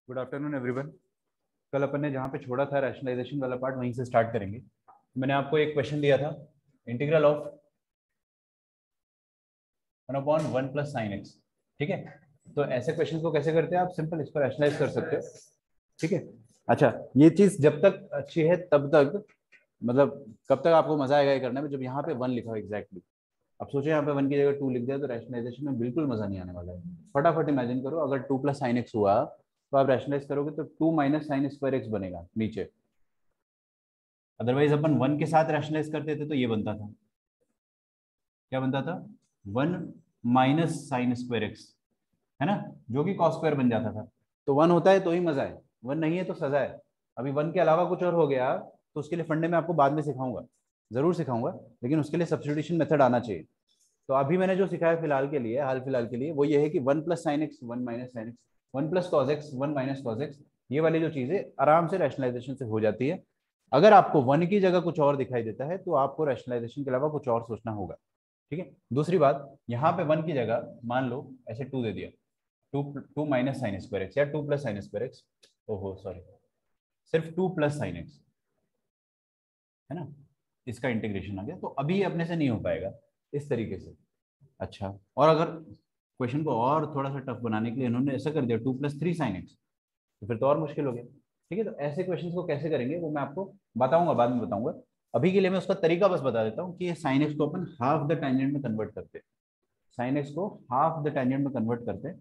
Good afternoon everyone. कल अपन ने जहाँ पे छोड़ा था रैशनलाइजेशन वाला पार्ट वहीं से स्टार्ट करेंगे। मैंने आपको एक क्वेश्चन दिया था, integral of 1/1 plus sign x. ठीक है, तो ऐसे क्वेश्चन को कैसे करते हैं आप? सिंपल इसको रैशनलाइज कर सकते हो। ठीक है, अच्छा ये चीज जब तक अच्छी है तब तक, मतलब कब तक आपको मजा आएगा ये करने में, जब यहाँ पे 1 लिखा हो एग्जैक्टली। अब सोचो यहाँ पे 1 की जगह 2 लिख दिया तो रैशनलाइजेशन में बिल्कुल मजा नहीं आने वाला है। फटाफट इमेजिन करो, अगर 2 प्लस साइन एक्स हुआ तो आप रैशनलाइज करोगे तो 2 माइनस साइन स्क्वायर एक्स बनेगा नीचे। अदरवाइज अपन 1 के साथ रैशनलाइज करते थे तो ये बनता था, क्या बनता था? 1 माइनस साइन स्क्वायर एक्स, है ना, जो कि कॉस स्क्वायर बन जाता था। तो 1 होता है तो ही मजा है, 1 नहीं है तो सजा है। अभी 1 के अलावा कुछ और हो गया तो उसके लिए फंडे में आपको बाद में सिखाऊंगा, जरूर सिखाऊंगा, लेकिन उसके लिए सब्स्टिट्यूशन मेथड आना चाहिए। तो अभी मैंने जो सिखाया फिलहाल के लिए, हाल फिलहाल के लिए, वो ये है कि 1 plus sine x 1 minus sine x, 1 plus cos x 1 minus cos x, ये वाली जो चीजें आराम से रैशनलाइजेशन से हो जाती है। अगर आपको 1 की जगह कुछ और दिखाई देता है तो आपको रैशनलाइजेशन के अलावा कुछ और सोचना होगा। ठीक है, दूसरी बात, यहाँ पे 1 की जगह मान लो ऐसे 2 दे दिया, 2 माइनस साइन स्क्वायर एक्स या 2 प्लस साइन स्क्वायर एक्स, ओहो सॉरी, सिर्फ 2 प्लस साइन एक्स, है ना, इसका इंटीग्रेशन आ गया। तो अभी अपने से नहीं हो पाएगा इस तरीके से। अच्छा, और अगर क्वेश्चन को और थोड़ा सा टफ बनाने के लिए इन्होंने ऐसा कर दिया 2 + 3 sin x, तो फिर तो और मुश्किल हो गया। ठीक है, तो ऐसे क्वेश्चंस को कैसे करेंगे वो मैं आपको बताऊंगा, बाद में बताऊंगा। अभी के लिए मैं उसका तरीका बस बता देता हूँ कि ये साइन एक्स को अपन हाफ द टेंजेंट में कन्वर्ट करते हैं। साइन एक्स को हाफ द टेंजेंट में कन्वर्ट करते हैं।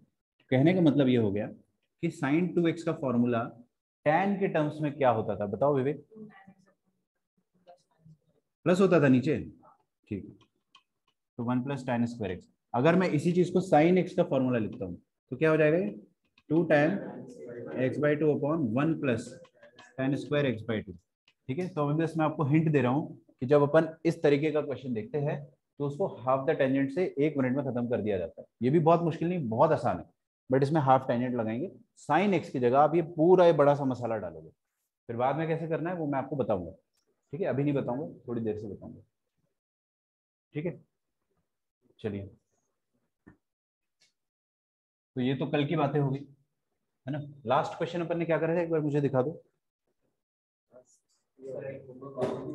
कहने का मतलब ये हो गया कि साइन 2x का फॉर्मूला tan के टर्म्स में क्या होता था, बताओ विवेक? प्लस होता था नीचे, ठीक है, तो 1 + tan स्क्वायर एक्स। अगर मैं इसी चीज को साइन एक्स का फॉर्मूला लिखता हूँ तो क्या हो जाएगा ये? 2 tan x/2 upon 1 + tan square x/2। ठीक है, तो अभी बस मैं आपको हिंट दे रहा हूँ कि जब अपन इस तरीके का क्वेश्चन देखते हैं तो उसको हाफ द टेंजेंट से 1 मिनट में खत्म कर दिया जाता है। ये भी बहुत मुश्किल नहीं, बहुत आसान है, बट इसमें हाफ टेंजेंट लगाएंगे। साइन एक्स की जगह आप ये पूरा ये बड़ा सा मसाला डालोगे, फिर बाद में कैसे करना है वो मैं आपको बताऊंगा। ठीक है, अभी नहीं बताऊंगा, थोड़ी देर से बताऊंगा। ठीक है, चलिए, तो ये तो कल की बातें होगी, है ना। लास्ट क्वेश्चन अपन ने क्या करा है, एक बार मुझे दिखा दो।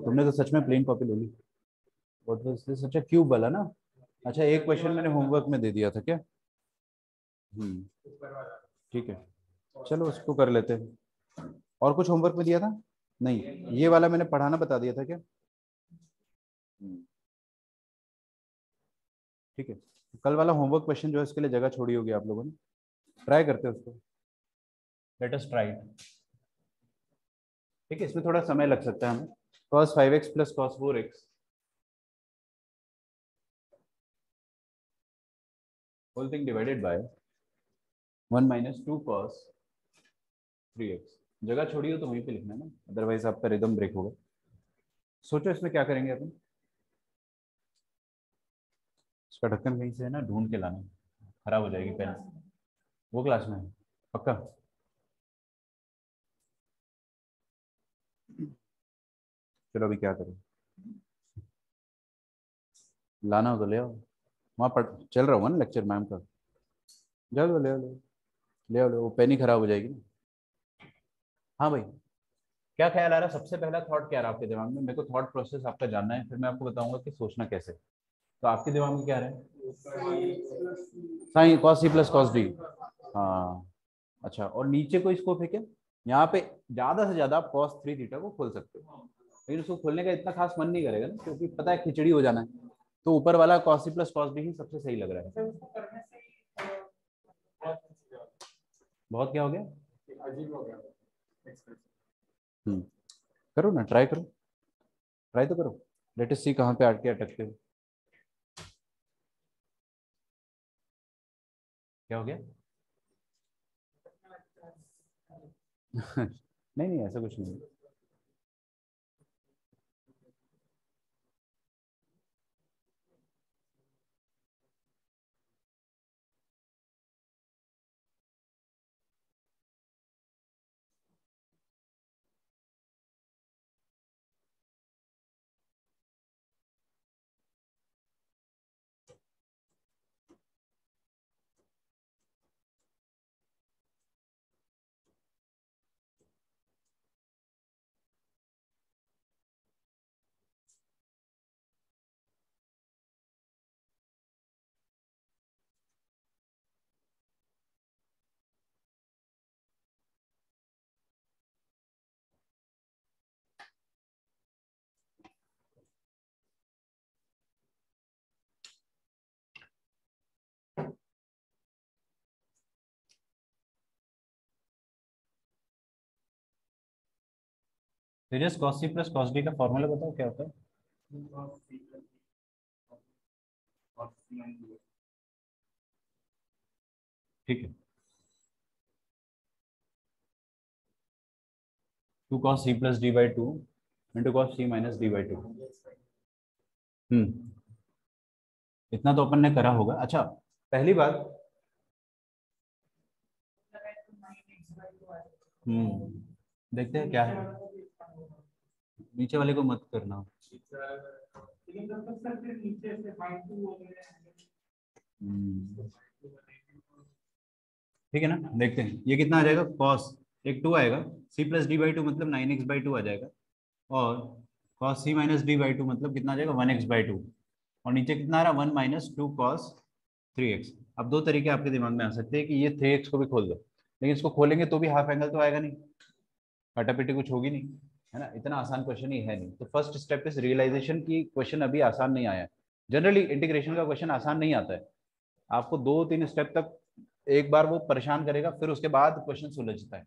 तुमने तो सच में प्लेन कॉपी ले ली। What was this? अच्छा क्यूब वाला ना। अच्छा, एक क्वेश्चन मैंने होमवर्क में दे दिया था क्या? ठीक है, चलो उसको कर लेते हैं। और कुछ होमवर्क में दिया था? नहीं, ये वाला मैंने पढ़ाना बता दिया था क्या? हम्म, ठीक है, कल वाला होमवर्क क्वेश्चन जो है इसके लिए जगह छोड़ी होगी आप लोगों ने, ट्राई करते हैं उसको। Late us try. ठीक है, इसमें थोड़ा समय लग सकता है हमें। cos 5x + cos 4x whole thing divided by 1 - 2 cos 3x। जगह छोड़ी हो तो वहीं पे लिखना है ना, अदरवाइज आपका रिदम ब्रेक होगा। सोचो इसमें क्या करेंगे अपन। इसका ढक्कन कहीं से है ना, ढूंढ के लाना, खराब हो जाएगी पेन। वो क्लास में है पक्का? चलो अभी क्या करें, लाना हो तो ले आओ। वहाँ पढ़ चल रहा होगा ना लेक्चर मैम का, जाओ ले आओ, ले आओ, वो पेन ही खराब हो जाएगी ना। हाँ भाई, क्या ख्याल आ रहा है? सबसे पहला थॉट क्या रहा आपके दिमाग में? मेरे को थॉट प्रोसेस आपका जानना है, फिर मैं आपको बताऊंगा कि सोचना कैसे। तो आपके दिमाग में क्या रहा है? Sine cos C plus cos D. हाँ, अच्छा, और नीचे कोई स्कोप है क्या? यहाँ पे ज्यादा से ज्यादा आप cos 3 थीटा को खोल सकते हो, लेकिन उसको खोलने का इतना खास मन नहीं करेगा ना, क्योंकि पता है खिचड़ी हो जाना है। तो ऊपर वाला cos C plus cos D ही सबसे सही लग रहा है। बहुत क्या हो गया? अजीब हो गया। हम्म, करो ना, ट्राई करो, ट्राई तो करो। लेट अस सी कहाँ पे आके अटकते हो। क्या हो गया? नहीं नहीं, ऐसा कुछ नहीं। तेजस cos c plus cos d का फॉर्मूला बताओ क्या होता है? ठीक है, 2 cos c plus d by two into cos c minus d by two. इतना तो अपन ने करा होगा। अच्छा, पहली बात, देखते हैं क्या है। नीचे वाले को मत करना। ठीक है ना, देखते हैं ये कितना आ जाएगा। कॉस एक 2 आएगा, C plus D by two मतलब 9x/2 आ जाएगा, और cos C minus D by two मतलब कितना आ जाएगा 1x/2, और नीचे कितना आ रहा है 1 माइनस टू कॉस 3x। अब दो तरीके आपके दिमाग में आ सकते हैं कि ये 3x को भी खोल दो, लेकिन इसको खोलेंगे तो भी हाफ एंगल तो आएगा नहीं, कटापिटी कुछ होगी नहीं, है ना। इतना आसान क्वेश्चन ही है नहीं। तो फर्स्ट स्टेप इज रियलाइजेशन की क्वेश्चन अभी आसान नहीं आया है। जनरली इंटीग्रेशन का क्वेश्चन आसान नहीं आता है, आपको 2-3 स्टेप तक एक बार वो परेशान करेगा, फिर उसके बाद क्वेश्चन सुलझता है।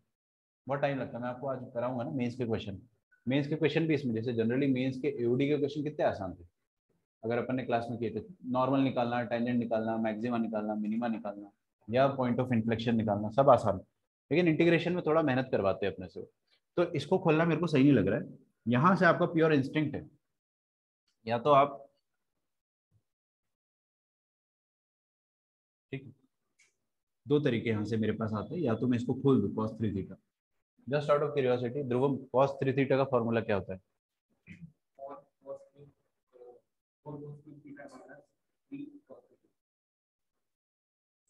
बहुत टाइम लगता है। मैं आपको आज कराऊंगा ना मेंस के क्वेश्चन। मेंस के क्वेश्चन भी इसमें, जैसे जनरली मेंस के एओडी के क्वेश्चन कितने आसान थे अगर अपन ने क्लास में किए थे। नॉर्मल निकालना, टेंजेंट निकालना, मैक्सिमा निकालना, मिनिमा निकालना, या पॉइंट ऑफ इन्फ्लेक्शन निकालना, सब आसान। लेकिन इंटीग्रेशन में थोड़ा मेहनत करवाते हैं अपने से। तो इसको खोलना मेरे को सही नहीं लग रहा है। यहाँ से आपका प्योर इंस्टिंक्ट है, या तो आप, ठीक है, दो तरीके यहाँ से मेरे पास आते हैं, या तो मैं इसको खोल दूँ cos 3 theta. Just out of curiosity Dhruvam, cos 3 theta का फॉर्मूला क्या होता है?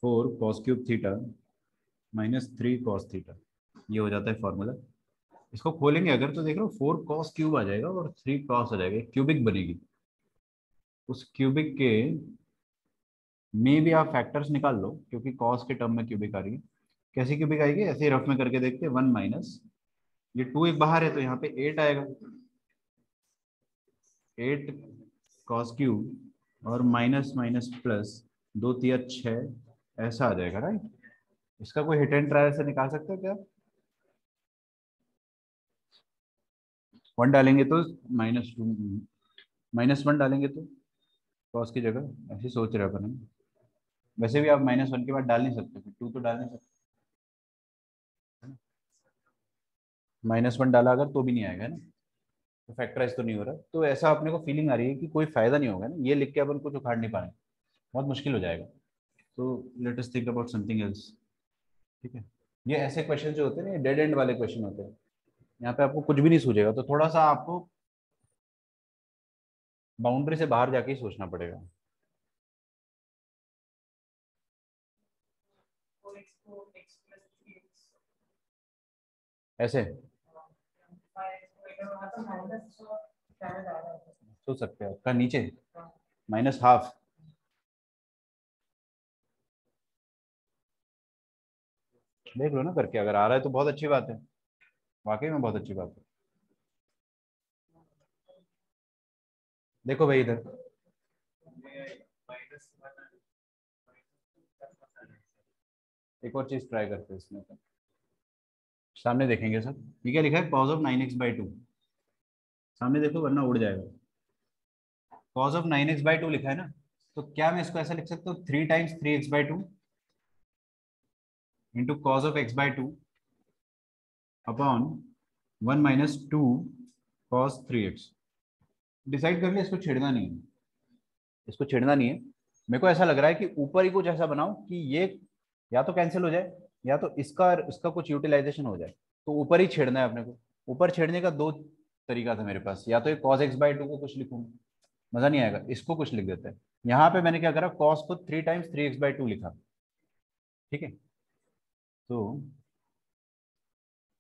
4 cos cube theta minus 3 cos theta, ये हो जाता है फॉर्मूला। इसको खोलेंगे अगर तो देख रहे हो 4 cos क्यूब आ जाएगा और 3 cos आ जाएगा, क्यूबिक बनेगी। उस क्यूबिक के में भी आप फैक्टर्स निकाल लो, क्योंकि cos के टर्म में क्यूबिक आ रही है। कैसी क्यूबिक आएगी, ऐसे ही रफ में करके देखते हैं। 1 माइनस, ये 2 एक बाहर है तो यहाँ पे 8 आएगा, 8 cos क्यूब और माइनस माइनस प्लस, 2 तिया 6, ऐसा आ जाएगा, राइट। इसका कोई हिट एंड ट्रायल से निकाल सकते हो क्या? 1 डालेंगे तो -2, -1 डालेंगे तो कॉस की जगह, ऐसे सोच रहे अपन। वैसे भी आप -1 के बाद डाल नहीं सकते, 2 तो डाल नहीं सकते। -1 डाला अगर तो भी नहीं आएगा ना, तो फैक्टराइज तो नहीं हो रहा। तो ऐसा अपने को फीलिंग आ रही है कि कोई फायदा नहीं होगा ना, ये लिख के अपन कुछ उखाड़ नहीं पाएंगे, बहुत मुश्किल हो जाएगा। तो let us think about something else. ठीक है, ये ऐसे क्वेश्चन जो होते हैं ना, डेड एंड वाले क्वेश्चन होते हैं। यहाँ पे आपको कुछ भी नहीं सूझेगा, तो थोड़ा सा आपको बाउंड्री से बाहर जाके ही सोचना पड़ेगा। ऐसे सोच सकते हैं, का नीचे -12। देख लो ना करके, अगर आ रहा है तो बहुत अच्छी बात है, वाकई में बहुत अच्छी बात है। देखो भाई इधर, एक और चीज ट्राई करते हैं इसमें। सामने देखेंगे सर, ये क्या लिखा है, cos ऑफ 9x/2। सामने देखो वरना उड़ जाएगा। cos ऑफ 9x/2 लिखा है ना, तो क्या मैं इसको ऐसा लिख सकता हूँ 3 times 3x/2 into cos of x/2 upon 1 minus 2 cos 3x। Decide कर लिया, इसको छेड़ना नहीं है, इसको छेड़ना नहीं है। मेरे को ऐसा लग रहा है कि ऊपर ही कुछ ऐसा बनाओ कि ये या तो कैंसिल हो जाए, या तो इसका इसका कुछ यूटिलाइजेशन हो जाए। तो ऊपर ही छेड़ना है अपने को। ऊपर छेड़ने का दो तरीका था मेरे पास, या तो ये cos x/2 को कुछ लिखूंगा, मजा नहीं आएगा, इसको कुछ लिख देते हैं। यहाँ पे मैंने क्या करा, cos को 3 टाइम्स 3x/2 लिखा। ठीक है, तो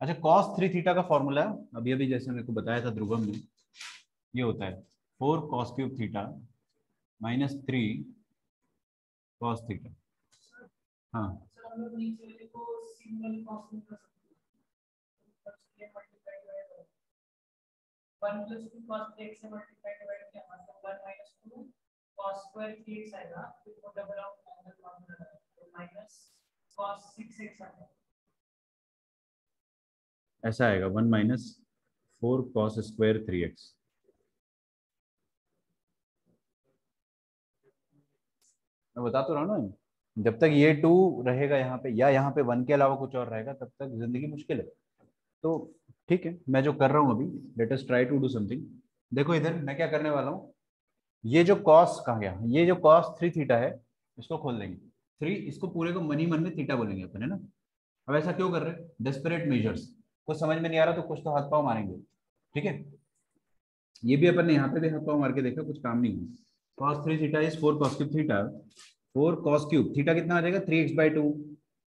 अच्छा, cos 3 थीटा का फॉर्मूला अभी अभी जैसे मेरे को बताया था ध्रुवम ने, ये होता है 4 cos cube theta minus 3 cos theta. हाँ, ऐसा आएगा 1 माइनस 4 cos स्क्वायर 3x। मैं बता तो रहा हूँ ना, जब तक ये 2 रहेगा यहाँ पे या यहाँ पे 1 के अलावा कुछ और रहेगा तब तक जिंदगी मुश्किल है। तो ठीक है, मैं जो कर रहा हूँ अभी, let us try to do something. देखो इधर मैं क्या करने वाला हूँ, ये जो कॉस कहाँ गया, ये जो कॉस 3 थीटा है इसको खोल देंगे। 3 इसको पूरे को मनी मन में थीटा बोलेंगे अपन, है ना। अब ऐसा क्यों कर रहे हैं, डेस्परेट मेजर्स। कुछ समझ में नहीं आ रहा तो कुछ तो हाथ पाँव मारेंगे, ठीक है। ये भी अपन ने यहाँ पे भी हाथ पाँव मार के देखा, कुछ काम नहीं है। Cos 3 theta is 4 cos cube theta. 4 cos cube theta कितना आ जाएगा, 3x/2।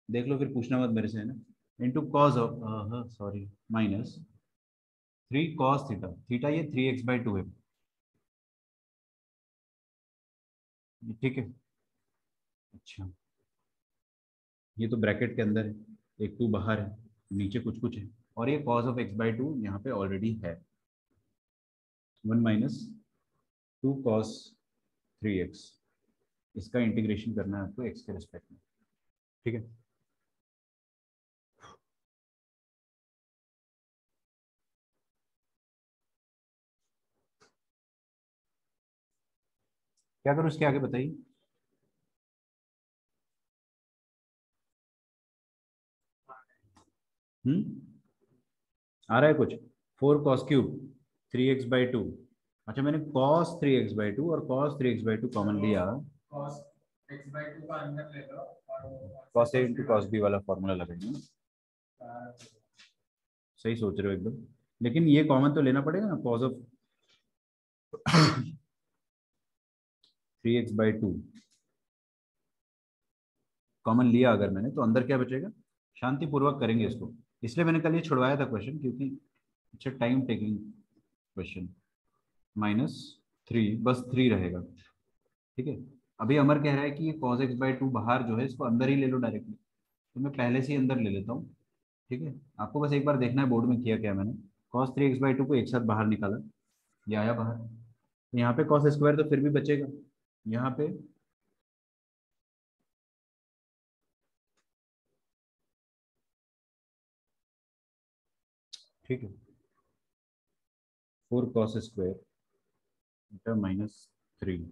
देख लो फिर, पूछना मत मेरे से, है ना। Into cos of, sorry, minus 3 cos theta. Theta ये 3x/2 है, ठीक है। अच्छा, ये तो ब्रैकेट के अंदर है, एक 2 बाहर है, नीचे कुछ कुछ है, और ये कॉस ऑफ x/2 यहाँ पे ऑलरेडी है। 1 माइनस 2 कॉस 3x, इसका इंटीग्रेशन करना है आपको x के रिस्पेक्ट में, ठीक है। क्या करूँ इसके आगे बताइए। आ रहा है कुछ, 4 कॉस क्यूब 3x/2। अच्छा, मैंने cos 3x/2 और cos 3x/2 कॉमन लिया। cos x/2 का अंदर ले लो और cos a into cos b वाला फॉर्मूला लगाएंगे। सही सोच रहे हो एकदम, लेकिन ये कॉमन तो लेना पड़ेगा ना, cos ऑफ 3x/2 कॉमन लिया अगर मैंने, तो अंदर क्या बचेगा। शांति पूर्वक करेंगे इसको, इसलिए मैंने कल ये छुड़वाया था क्वेश्चन, क्योंकि अच्छा टाइम टेकिंग क्वेश्चन। -3, बस 3 रहेगा, ठीक है। अभी अमर कह रहा है कि ये cos x/2 बाहर जो है इसको अंदर ही ले लो डायरेक्टली, तो मैं पहले से ही अंदर ले लेता हूँ, ठीक है। आपको बस एक बार देखना है बोर्ड में किया क्या मैंने। cos 3x/2 को एक साथ बाहर निकाला, ये आया बाहर। तो यहाँ पे cos स्क्वायर तो फिर भी बचेगा, यहाँ पे ठीक है। 4 cos स्क्वायर -3,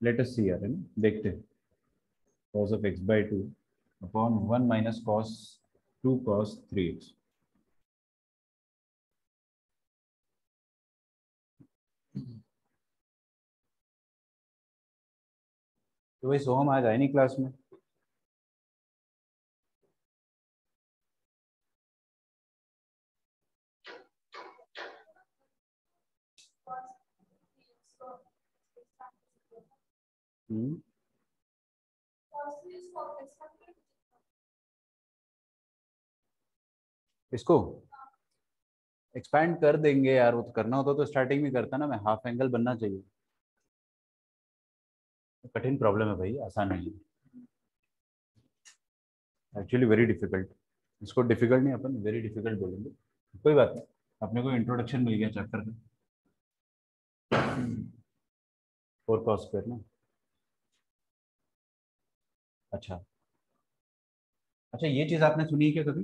लेट अस सी यार, है ना, देखते हैं। cos of x/2 upon 1 minus cos 2 cos 3x। तो भाई सोहम आज आए नहीं क्लास में। हम्म, इसको एक्सपैंड कर देंगे यार, वो तो करना होता तो स्टार्टिंग में करता ना मैं, हाफ एंगल बनना चाहिए। कठिन प्रॉब्लम है भाई, आसान नहीं है, एक्चुअली वेरी डिफिकल्ट। इसको डिफिकल्ट नहीं, अपन वेरी डिफिकल्ट बोलेंगे। कोई बात नहीं, अपने को इंट्रोडक्शन मिल गया चैप्टर का। 4 cos स्क्वायर ना। अच्छा, अच्छा ये चीज आपने सुनी है क्या कभी,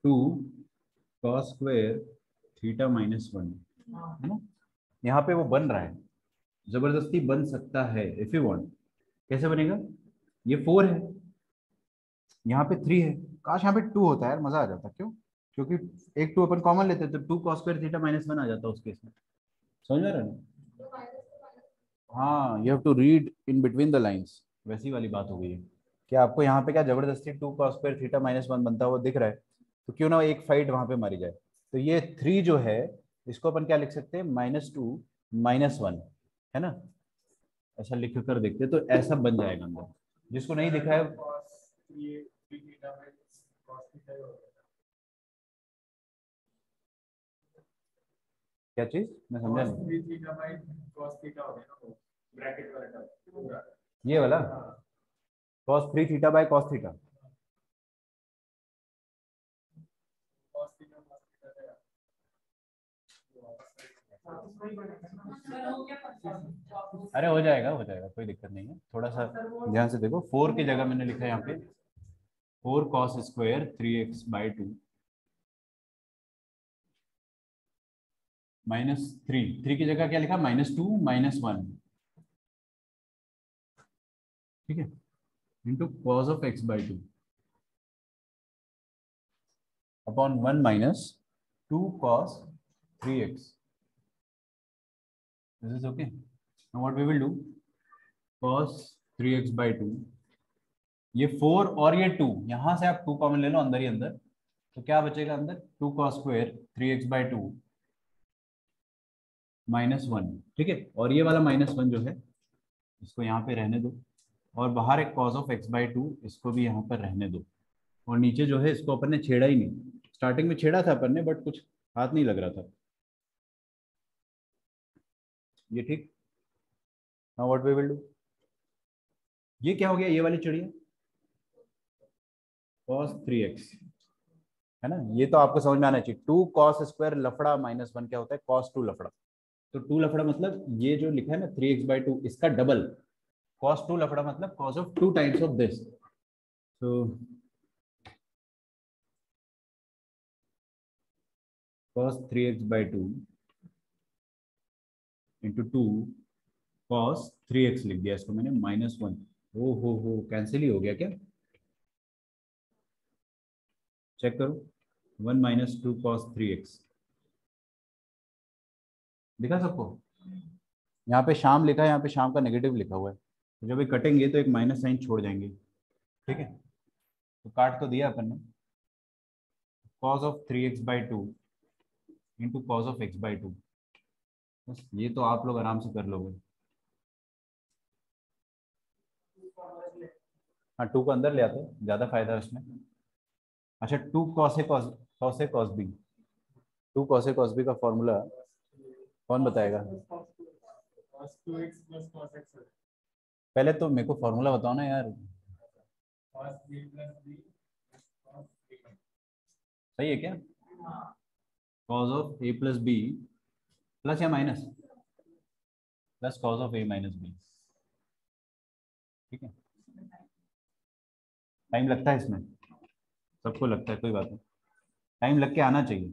2 cos स्क्वायर थीटा -1, है ना। यहाँ पे वो बन रहा है, जबरदस्ती बन सकता है इफ यू वांट। कैसे बनेगा, ये 4 है, यहाँ पे 3 है, काश यहाँ पे 2 होता है यार, मजा आ जाता। क्यों, क्योंकि एक 2 अपन कॉमन लेते तो 2 cos स्क्वायर थीटा -1 आ जाता उस केस में। समझ में आ रहा है ना? हाँ, you have to read in between the lines, वैसी वाली बात हो गई है। क्या आपको यहाँ पे क्या जबरदस्ती 2 cos स्क्वायर थीटा -1 बनता हुआ दिख रहा है, तो क्यों ना एक फाइट वहां पे मारी जाए। तो ये 3 जो है, इसको अपन क्या लिख सकते हैं, -2 -1, है ना। ऐसा लिख कर देखते तो ऐसा बन जाएगा अंदर, जिसको नहीं दिखा है। क्या चीज, मैं समझा नहीं। ये वाला cos 3 theta by cos theta. अरे हो जाएगा, कोई दिक्कत नहीं है, थोड़ा सा ध्यान से देखो। 4 की जगह मैंने लिखा है यहाँ पे 4 cos स्क्वायर 3x/2, -3 की जगह क्या लिखा, -2 -1, ठीक है, into cos of x/2 upon 1 - 2 cos 3x. This is okay. Now what we will do, cos 3x/2, ये 4 और ये 2, यहां से आप 2 कॉमन ले लो अंदर ही अंदर, तो क्या बचेगा अंदर, 2 cos स्क्वायर 3x/2 -1, ठीक है, और ये वाला -1 जो है इसको यहाँ पे रहने दो, और बाहर एक cos ऑफ x/2 इसको भी यहाँ पर रहने दो, और नीचे जो है इसको अपन ने छेड़ा ही नहीं, स्टार्टिंग में छेड़ा था अपन ने बट कुछ हाथ नहीं लग रहा था, ये ठीक। Now what we will do, ये क्या हो गया, ये वाली चिड़िया cos 3x, है ना, ये तो आपको समझ में आना चाहिए, 2 cos स्क्वायर लफड़ा -1 क्या होता है, cos 2 लफड़ा, तो 2 लफड़ा मतलब ये जो लिखा है ना 3x/2 इसका डबल, cos 2 लफड़ा मतलब cos of 2 times of this, तो cos 3x/2 into 2 cos 3x लिख दिया इसको मैंने -1, ओ हो कैंसिल ही हो गया क्या, चेक करो, 1 - 2 cos 3x दिखा सबको, यहाँ पे शाम लिखा है, यहाँ पे शाम का नेगेटिव लिखा हुआ है, तो जब ये कटेंगे तो एक माइनस साइन छोड़ जाएंगे, ठीक है, तो काट तो दिया अपन ने, cos of 3x/2 into cos of x/2, बस ये तो आप लोग आराम से कर लोगे, हाँ 2 को अंदर ले आते ज्यादा फायदा है उसमें, अच्छा 2 cos A cos B, 2 cos A cos B का फॉर्मूला कौन बताएगा, पहले तो मेरे को फॉर्मूला बताओ ना यार, सही है क्या, cos of A plus B plus या minus, plus cos of A minus B, ठीक है, टाइम लगता है इसमें, सबको लगता है, कोई बात नहीं, टाइम लग के आना चाहिए,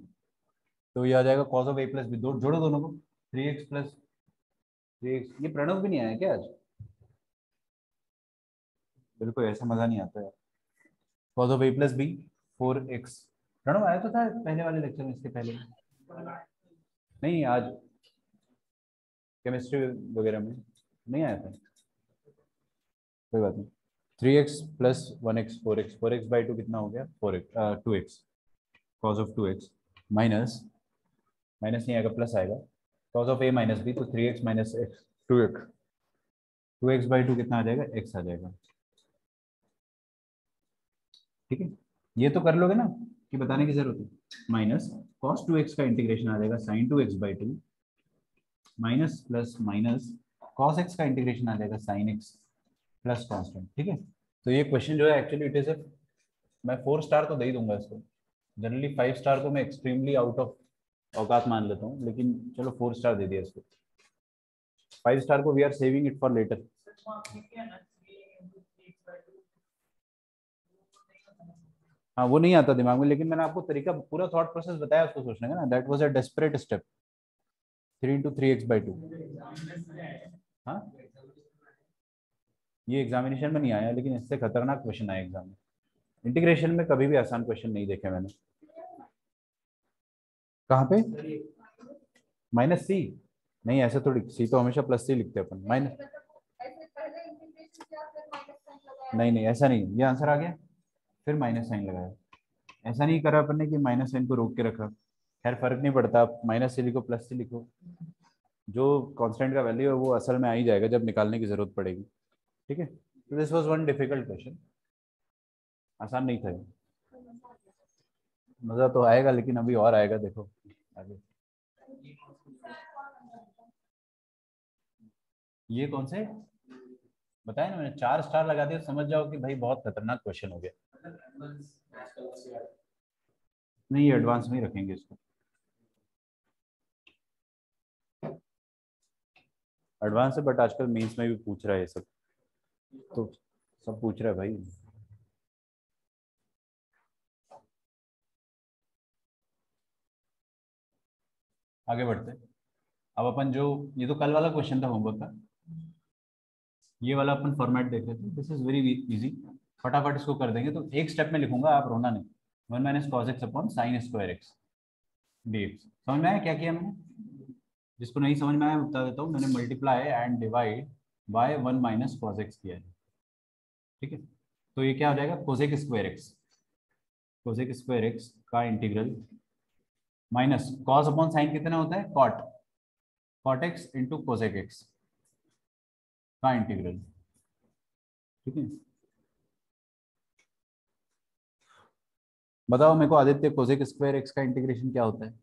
तो ये आ जाएगा cos of A plus B, दो जोड़ो दोनों को, 3x प्लस 3x, ये प्रणव भी नहीं आया क्या आज, बिल्कुल ऐसा मजा नहीं आता है, cos of A plus B 4x, Pranav आया तो था पहले वाले लेक्चर में, इसके पहले नहीं, आज केमिस्ट्री वगैरह में नहीं आया था, कोई बात नहीं, 3x प्लस 1x 4x कितना हो गया, 2x, cos of 2x minus, minus नहीं आएगा प्लस आएगा, cos of A minus B, तो 3x minus x 2x, 2x/2 कितना आ जाएगा, x आ जाएगा, ठीक है, ये तो कर लोगे ना, कि बताने की जरूरत है, माइनस cos 2x का इंटीग्रेशन आ जाएगा sin 2x/2 minus plus minus cos x का इंटीग्रेशन आ जाएगा sin x प्लस कांस्टेंट, ठीक है, तो ये क्वेश्चन जो है एक्चुअली इट इज, मैं 4 स्टार तो दे ही दूंगा इसको, जनरली 5 स्टार को मैं एक्सट्रीमली आउट ऑफ औकात मान लेता हूँ, लेकिन चलो 4 स्टार दे दिया इसको, 5 स्टार को we are saving it for later, हाँ वो नहीं आता दिमाग में, लेकिन मैंने आपको तरीका पूरा थॉट प्रोसेस बताया उसको सोचने का ना, that was a desperate step, 3 × 3x/2, हाँ ये एग्जामिनेशन में नहीं आया, लेकिन इससे खतरनाक क्वेश्चन आया एग्जाम में, इंटीग्रेशन में कभी भी आसान क्वेश्चन नहीं देखे मैंने, कहाँ पे -c, नहीं ऐसे थोड़ी, c तो हमेशा +c लिखते हैं अपन, माइनस, नहीं नहीं ऐसा नहीं, ये आंसर आ गया फिर माइनस साइन लगाया, ऐसा नहीं करा अपन ने कि माइनस साइन को रोक के रखा, खैर फर्क नहीं पड़ता, आप -c लिखो +c लिखो, जो कांस्टेंट का वैल्यू है वो असल में आ ही जाएगा जब निकालने की जरूरत पड़ेगी, ठीक है, तो this was one difficult question, आसान नहीं था ये, मजा तो आएगा लेकिन अभी और आएगा, देखो आगे, ये कौन से बताया ना मैंने, 4 स्टार लगा दिया, समझ जाओ कि भाई बहुत खतरनाक क्वेश्चन हो गया, नहीं ये एडवांस में ही रखेंगे इसको, एडवांस है बट आजकल मेंस में भी पूछ रहा है ये सब, तो सब पूछ रहा है भाई, आगे बढ़ते हैं। अब अपन जो, ये तो कल वाला क्वेश्चन था होमवर्क का, ये वाला अपन फॉर्मेट देख लेते हैं। दिस इज वेरी इजी, फटाफट इसको कर देंगे। तो एक स्टेप में लिखूंगा, आप रोना नहीं। 1 minus cos x upon sine square x d x. समझ में आया क्या किया मैंने? जिसको नहीं समझ में आया बता देता हूँ। मैंने multiply and divide by 1 minus cos x किया है, ठीक है। तो ये क्या हो जाएगा, cosec square x, cosec square x का integral minus cos upon sine कितना होता है, cot, cot x into cosec x का इंटीग्रल, ठीक है। बताओ मेरे को आदित्य, कोसेक स्क्वायर एक्स का इंटीग्रेशन क्या होता है?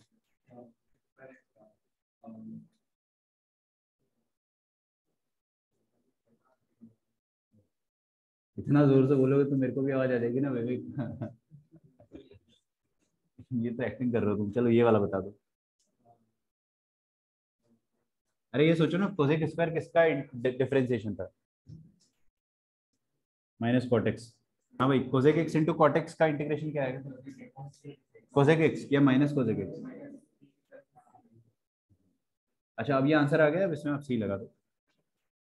इतना जोर से बोलोगे तो मेरे को भी आवाज आ जाएगी ना विवेक। ये तो एक्टिंग कर रहे हो तुम। चलो ये वाला बता दो। अरे ये सोचो ना, कोसेक स्क्वायर किसका डिफरेंशिएशन था? Minus cortex. हाँ भाई, कोसेक एक्स इंटू कॉटेक्स का इंटीग्रेशन क्या आएगा? कोसेक एक्स या माइनस कोसेक एक्स। अच्छा, अब ये आंसर आ गया, अब इसमें आप सी लगा दो,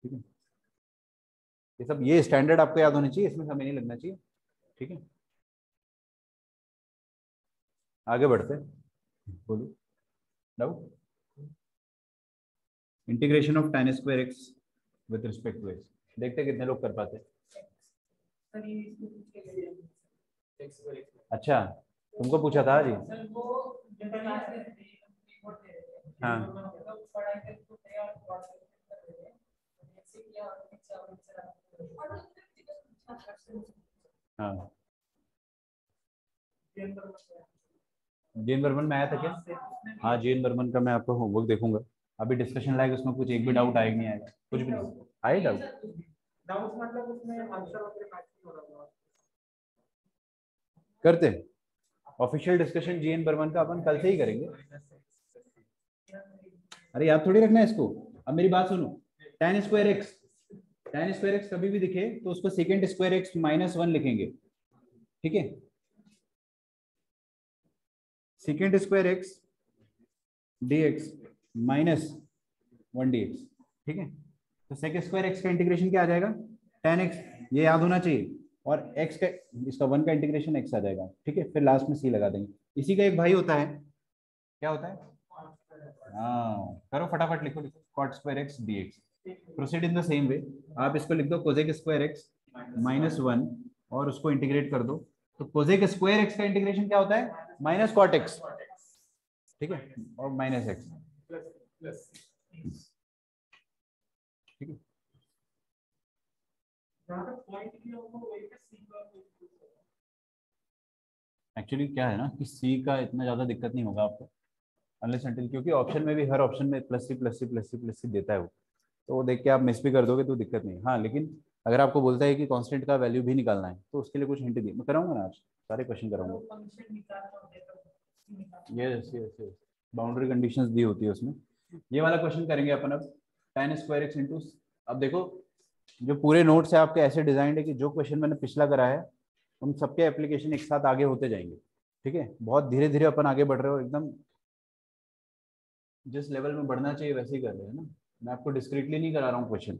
ठीक है। ये सब, ये स्टैंडर्ड आपको याद होनी चाहिए, इसमें समय नहीं लगना चाहिए, ठीक है। आगे बढ़ते, बोलो। Doubt? Integration of tan square x with respect to x, देखते हैं कितने लोग कर पाते हैं। अच्छा, तुमको पूछा था जी? हाँ हाँ, जेन बर्मन में आया था क्या? हाँ, जेन बर्मन का मैं आपको होमवर्क देखूंगा। अभी डिस्कशन लायक उसमें कुछ एक भी डाउट आएगा नहीं आएगा? कुछ भी नहीं आए डाउट? डाउट मतलब उसमें आंसर वगैरह मैच नहीं हो रहा था। करते हैं ऑफिशियल डिस्कशन जेन बर्मन का, अपन कल से ही करेंगे। अरे याद थोड़ी रखना है इसको। अब मेरी बात सुनो, tan square x, tan square x कभी भी दिखे तो उसको सेकेंड स्क्वायर एक्स माइनस 1 लिखेंगे, ठीक है। Second square x d x minus 1 D x, ठीक है। तो सेकेंड स्क्वायर एक्स का इंटीग्रेशन क्या आ जाएगा, tan एक्स, ये याद होना चाहिए। और x का, इसका 1 का इंटीग्रेशन x आ जाएगा, ठीक है। फिर लास्ट में c लगा देंगे। इसी का एक भाई होता है, क्या होता है? हाँ, करो फटाफट, लिखो लिखो, cot square x d x. Proceed in the same way. आप इसको लिख दो कोसेक स्क्वायर एक्स माइनस 1 और उसको इंटीग्रेट कर दो। तो कोसेक स्क्वायर एक्स का इंटीग्रेशन क्या होता है, माइनस कॉट एक्स, ठीक है, और माइनस एक्स, ठीक है। एक्चुअली क्या है ना कि सी का इतना ज्यादा दिक्कत नहीं होगा आपको, अनलेस अनटिल, क्योंकि ऑप्शन में भी हर ऑप्शन में plus C plus C plus C plus C देता है वो, तो वो देख के आप मिस भी कर दोगे तो दिक्कत नहीं। हाँ, लेकिन अगर आपको बोलता है कि कांस्टेंट का वैल्यू भी निकालना है तो उसके लिए कुछ हिंट दी मैं कराऊंगा ना, आज सारे क्वेश्चन कराऊंगा। Yes yes yes, boundary conditions दी होती है उसमें। ये वाला क्वेश्चन करेंगे अपन अब, tan स्क्वायर एक्स इंटू, अब देखो जो पूरे नोट्स है आपके ऐसे डिजाइंड है कि जो क्वेश्चन मैंने पिछला करा है उन सबके एप्लीकेशन एक साथ आगे होते जाएंगे, ठीक है। बहुत धीरे धीरे अपन आगे बढ़ रहे हो, एकदम जिस लेवल में बढ़ना चाहिए वैसे ही कर रहे हैं ना। मैं आपको डिस्क्रीटली नहीं करा रहा हूँ question.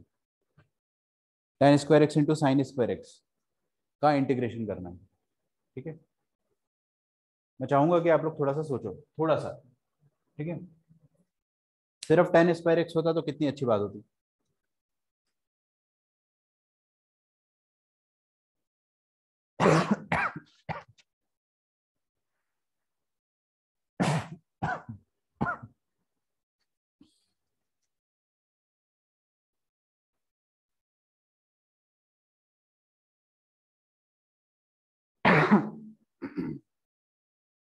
tan square x into sine square x का इंटीग्रेशन करना है, ठीक है। मैं चाहूंगा कि आप लोग थोड़ा सा सोचो, थोड़ा सा, ठीक है। सिर्फ tan स्क्वायर एक्स होता तो कितनी अच्छी बात होती।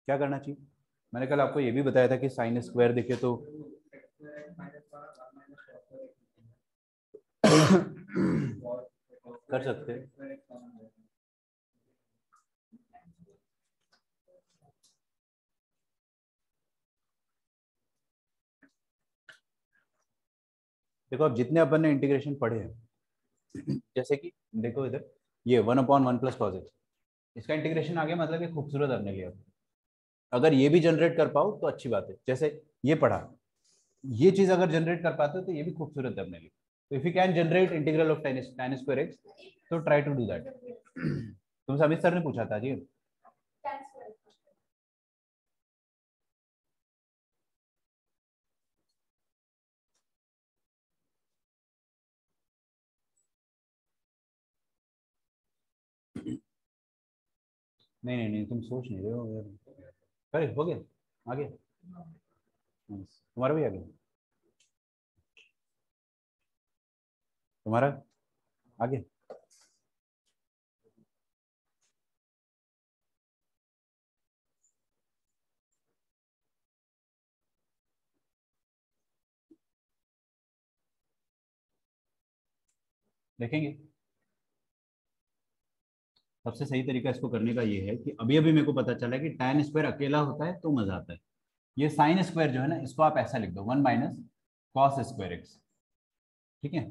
क्या करना चाहिए? मैंने कल आपको ये भी बताया था कि साइन स्क्वायर देखे तो कर सकते हैं। देखो अब जितने अपन ने इंटीग्रेशन पढ़े हैं, जैसे कि देखो इधर ये 1/1 प्लस कॉस एक्स, इसका इंटीग्रेशन आ गया, मतलब ये खूबसूरत अपने लिए। अगर ये भी जनरेट कर पाओ तो अच्छी बात है। जैसे ये पढ़ा, ये चीज अगर जनरेट कर पाते हो तो ये भी खूबसूरत है अपने लिए। तो if you can generate integral of tan square x, तो ट्राई टू डू दैट। तुमसे अमित सर ने पूछा था जी। नहीं नहीं नहीं, तुम सोच नहीं रहे हो यार। अरे हो गया, आगे तुम्हारा भी आ गया, तुम्हारा आगे। देखेंगे। सबसे सही तरीका इसको करने का ये है कि अभी अभी मेरे को पता चला कि tan स्क्वायर अकेला होता है तो मजा आता है। ये साइन स्क्वायर जो है ना, इसको आप ऐसा लिख दो 1 माइनस कॉस स्क्वायर एक्स। ठीक है,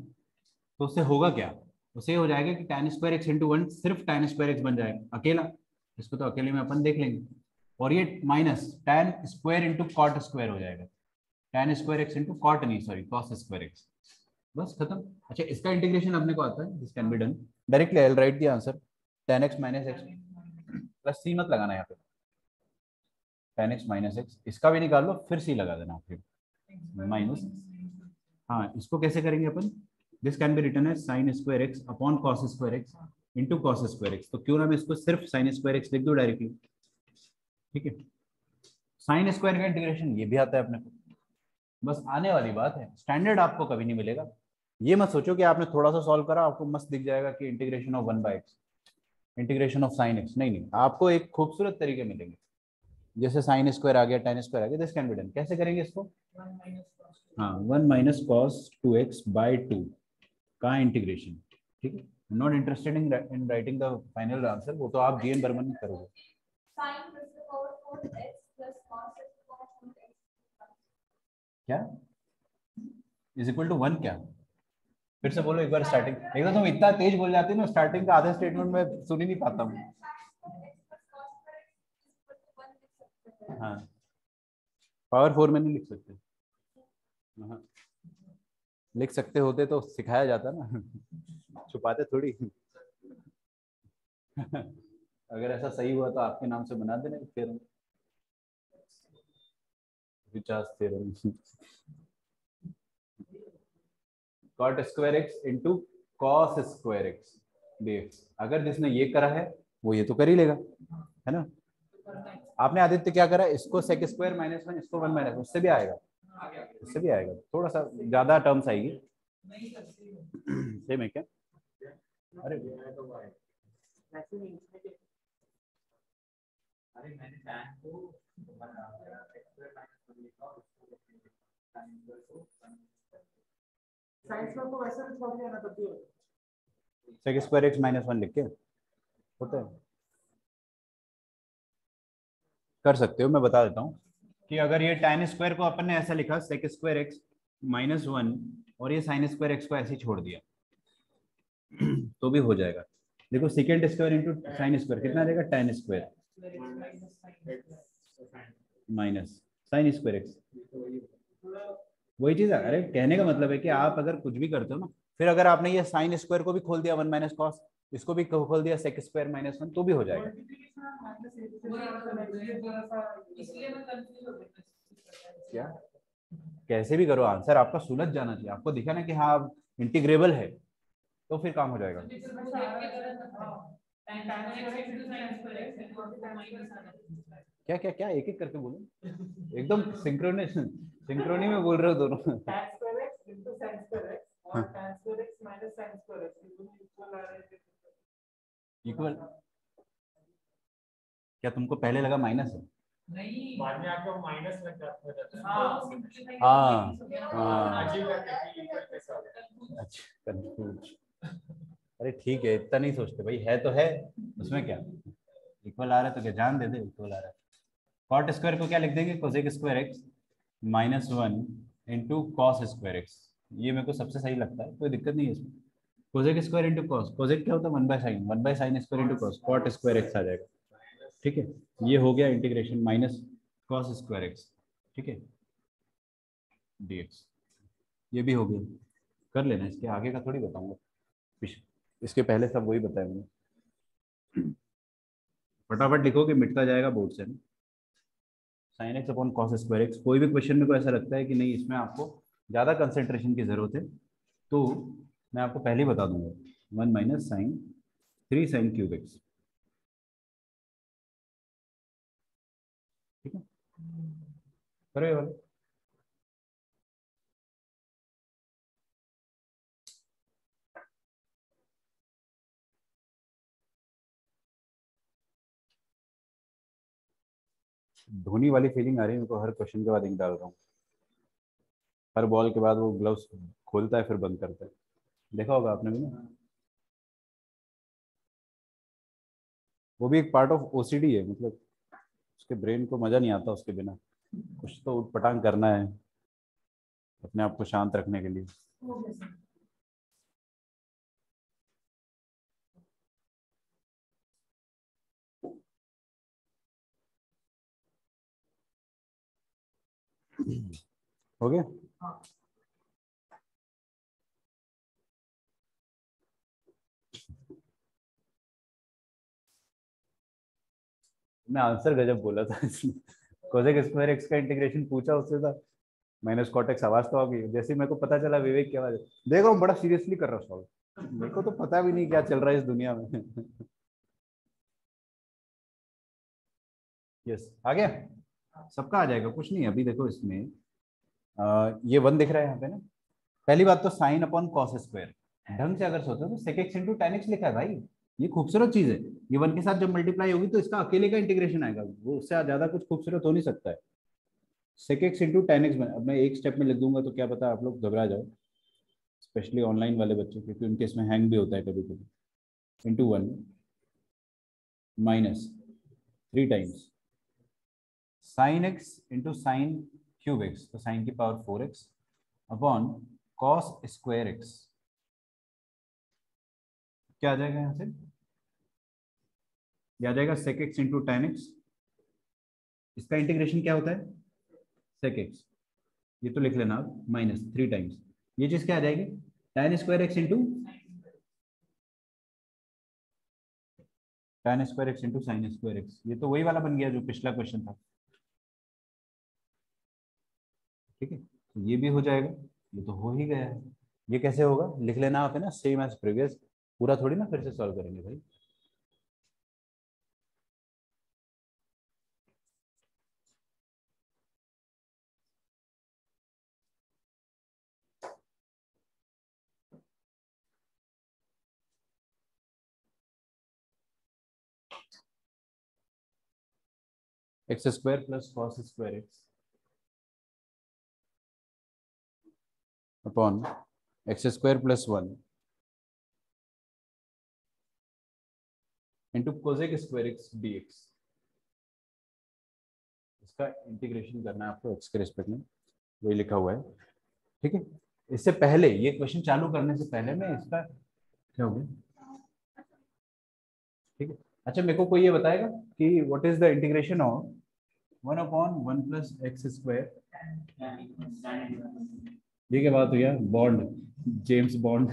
तो उससे होगा क्या, उससे हो जाएगा कि tan square x into one सिर्फ tan स्क्वायर एक्स बन जाएगा अकेला। इसको तो अकेले में अपन देख लेंगे। और ये minus tan square into cot square हो जाएगा। tan square x into cot नहीं, सॉरी कॉस स्क्वायर एक्स। बस खत्म। अच्छा, इसका इंटीग्रेशन अपने को आता है, this can be done directly. I will write the answer tan x minus x plus C मत लगाना यहाँ पे, tan x माइनस एक्स, इसका भी निकाल लो फिर सी लगा देना फिर माइनस। हाँ, इसको कैसे करेंगे अपन, this can be written as sine square x upon cos square x into cos square x. तो क्यों ना मैं इसको सिर्फ साइन स्क्वायर एक्स लिख दूं डायरेक्टली। ठीक है, साइन स्क्वायर का इंटीग्रेशन ये भी आता है अपने को। बस आने वाली बात है, स्टैंडर्ड आपको कभी नहीं मिलेगा। ये मत सोचो कि आपने थोड़ा सा सॉल्व करा आपको मस्त दिख जाएगा कि integration of 1/x, integration of sine x. नहीं नहीं, आपको एक खूबसूरत तरीके मिलेंगे। जैसे साइन स्क्वायर आ गया, tan स्क्वायर आ गया, दिस कैन बी डन। कैसे करेंगे इसको, हाँ 1 माइनस कॉस 2x बाई 2 का इंटीग्रेशन। ठीक है, not interested in writing the final answer, वो तो आप जीएन बर्मन में करोगे। क्या इज इक्वल टू 1 क्या, फिर से बोलो एक बार स्टार्टिंग। एक तो तुम इतना तेज बोल जाते हो ना, स्टार्टिंग का आधा स्टेटमेंट में सुन ही नहीं पाता हूँ। हाँ, पावर 4 में नहीं लिख सकते। हाँ, लिख सकते होते तो सिखाया जाता ना, छुपाते थोड़ी। अगर ऐसा सही हुआ तो आपके नाम से बना देना थ्योरम, विचार theorem. Cot square x into cos square x dx। अगर जिसने ये करा है वो ये तो कर ही लेगा, है ना। आपने आदित्य क्या करा, इसको सेक स्क्वायर माइनस 1, इसको 1 माइनस, उससे भी आएगा, उससे भी आएगा, थोड़ा सा ज्यादा टर्म्स आएगी। सेम है क्या, अरे साइंस में तो वैसे भी छोड़ दिया ना तब भी होता सेक स्क्वायर एक्स माइनस 1 लिख के होता है। कर सकते हो, मैं बता देता हूँ कि अगर ये tan स्क्वायर को अपन ने ऐसा लिखा सेक स्क्वायर एक्स माइनस 1 और ये साइन स्क्वायर एक्स को ऐसे ही छोड़ दिया तो भी हो जाएगा। देखो second square into sine square कितना आ जाएगा, tan square minus sign square x. वही चीज है, अरे कहने का मतलब है कि आप अगर कुछ भी करते हो ना, फिर अगर आपने ये साइन स्क्वायर को भी खोल दिया 1 माइनस कॉस, इसको भी खोल दिया सेक स्क्वायर माइनस 1, तो भी हो जाएगा। क्या कैसे भी करो, आंसर आपका सुलझ जाना चाहिए, आपको दिखा ना कि हाँ इंटीग्रेबल है, तो फिर काम हो जाएगा। क्या क्या क्या, एक एक करके बोलो, एकदम सिंक्रोनी में बोल रहे हो दोनों। इक्वल, क्या तुमको पहले लगा माइनस है, नहीं, बाद में आके वो माइनस लग जाता है। हाँ हाँ, अजीब लगता है कि इक्वल कैसे हो गया। अच्छा कंफ्यूज। अरे ठीक है, इतना नहीं सोचते भाई, है तो है, उसमें क्या, इक्वल आ रहा है तो क्या जान दे दे, इक्वल आ रहा है। कॉट स्क्वायर को क्या लिख देंगे, cosec square x minus 1 into cos square x. ये मेरे को सबसे सही लगता है, कोई दिक्कत नहीं है इसमें। Cosec square into cos, cosec क्या होता है 1/sin square into cos, cot square x आ जाएगा। ठीक है, ये हो गया integration minus cos square x. ठीक है, dx। ये भी हो गया, कर लेना, इसके आगे का थोड़ी बताऊंगा, इसके पहले सब वही बताया मैंने। फटाफट लिखोगे, मिटता जाएगा बोर्ड से। Sine x upon cos square x, कोई भी क्वेश्चन में को ऐसा लगता है कि नहीं इसमें आपको ज़्यादा कंसेंट्रेशन की जरूरत है, तो मैं आपको पहले ही बता दूंगा, 1 - sin 3 sin³ x। ठीक है, करो ये वाला। धोनी वाली फीलिंग आ रही है मेरे को, हर क्वेश्चन के बाद इंक डाल रहा हूँ, हर बॉल के बाद वो ग्लव्स खोलता है फिर बंद करता है, देखा होगा आपने भी ना। वो भी एक पार्ट ऑफ ओसीडी है, मतलब उसके ब्रेन को मजा नहीं आता उसके बिना, कुछ तो उटपटांग करना है अपने आप को शांत रखने के लिए। हो गया। मैं आंसर गजब बोला था इसमें, कोसेक स्क्वायर एक्स का इंटीग्रेशन पूछा उससे था, माइनस कॉट एक्स आवाज तो आ गई, जैसे ही मेरे को पता चला विवेक की आवाज, देख रहा हूँ बड़ा सीरियसली कर रहा हूँ सॉल्व, मेरे को तो पता भी नहीं क्या चल रहा है इस दुनिया में। यस, आ गया, सबका आ जाएगा, कुछ नहीं। अभी देखो इसमें ये 1 दिख रहा है यहाँ पे ना, पहली बात तो साइन अपॉन कॉस स्क्वायर, ढंग से अगर सोचो तो sec x into tan x लिखा है भाई, ये खूबसूरत चीज है। ये 1 के साथ जब मल्टीप्लाई होगी तो इसका अकेले का इंटीग्रेशन आएगा, वो उससे ज्यादा कुछ खूबसूरत हो नहीं सकता है। Sec x into tan x, अब मैं एक स्टेप में लिख दूंगा तो क्या पता आप लोग घबरा जाओ, स्पेशली ऑनलाइन वाले बच्चे, क्योंकि उनके इसमें हैंग भी होता है कभी कभी। Into 1 minus 3 times sine x into sin³ x, तो साइन की power 4x upon cos square x, क्या आ जाएगा यहाँ से, ये आ जाएगा sec x into tan x, इसका इंटीग्रेशन क्या होता है सेक एक्स, ये तो लिख लेना आप, -3 टाइम्स, ये चीज क्या आ जाएगी tan² x into tan² x into sin²x, ये तो वही वाला बन गया जो पिछला क्वेश्चन था। ठीक है, तो ये भी हो जाएगा, ये तो हो ही गया है। ये कैसे होगा लिख लेना आप, है ना, सेम एज प्रीवियस, पूरा थोड़ी ना फिर से सॉल्व करेंगे भाई। x² plus cos² x upon x² plus 1 into cos² x dx, इसका इंटीग्रेशन करना है आपको x के रिस्पेक्ट में, वही लिखा हुआ है। ठीक है, इससे पहले ये क्वेश्चन चालू करने से पहले मैं इसका क्या हो गया, ठीक है। अच्छा, मेरे को कोई ये बताएगा कि what is the integration of 1/1 + x², ये क्या बात हुई यार, bond, James bond,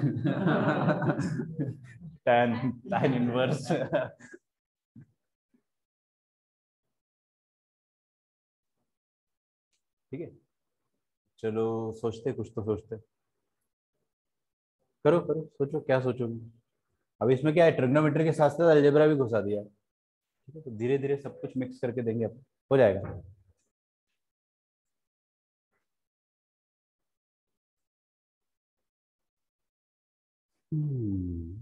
tan tan inverse. ठीक है, चलो सोचते, कुछ तो सोचते, करो करो, सोचो क्या सोचोगे। अब इसमें क्या है, ट्रिग्नोमेट्री के साथ साथ अलजेब्रा भी घुसा दिया। ठीक है, तो धीरे धीरे सब कुछ मिक्स करके देंगे अपन, हो जाएगा। हम्म,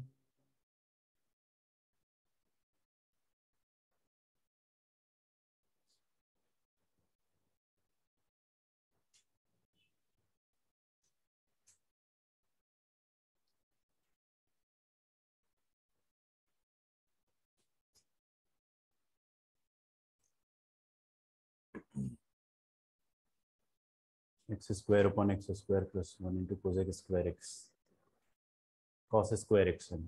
x² upon x² plus 1 into cos² x cos² x है।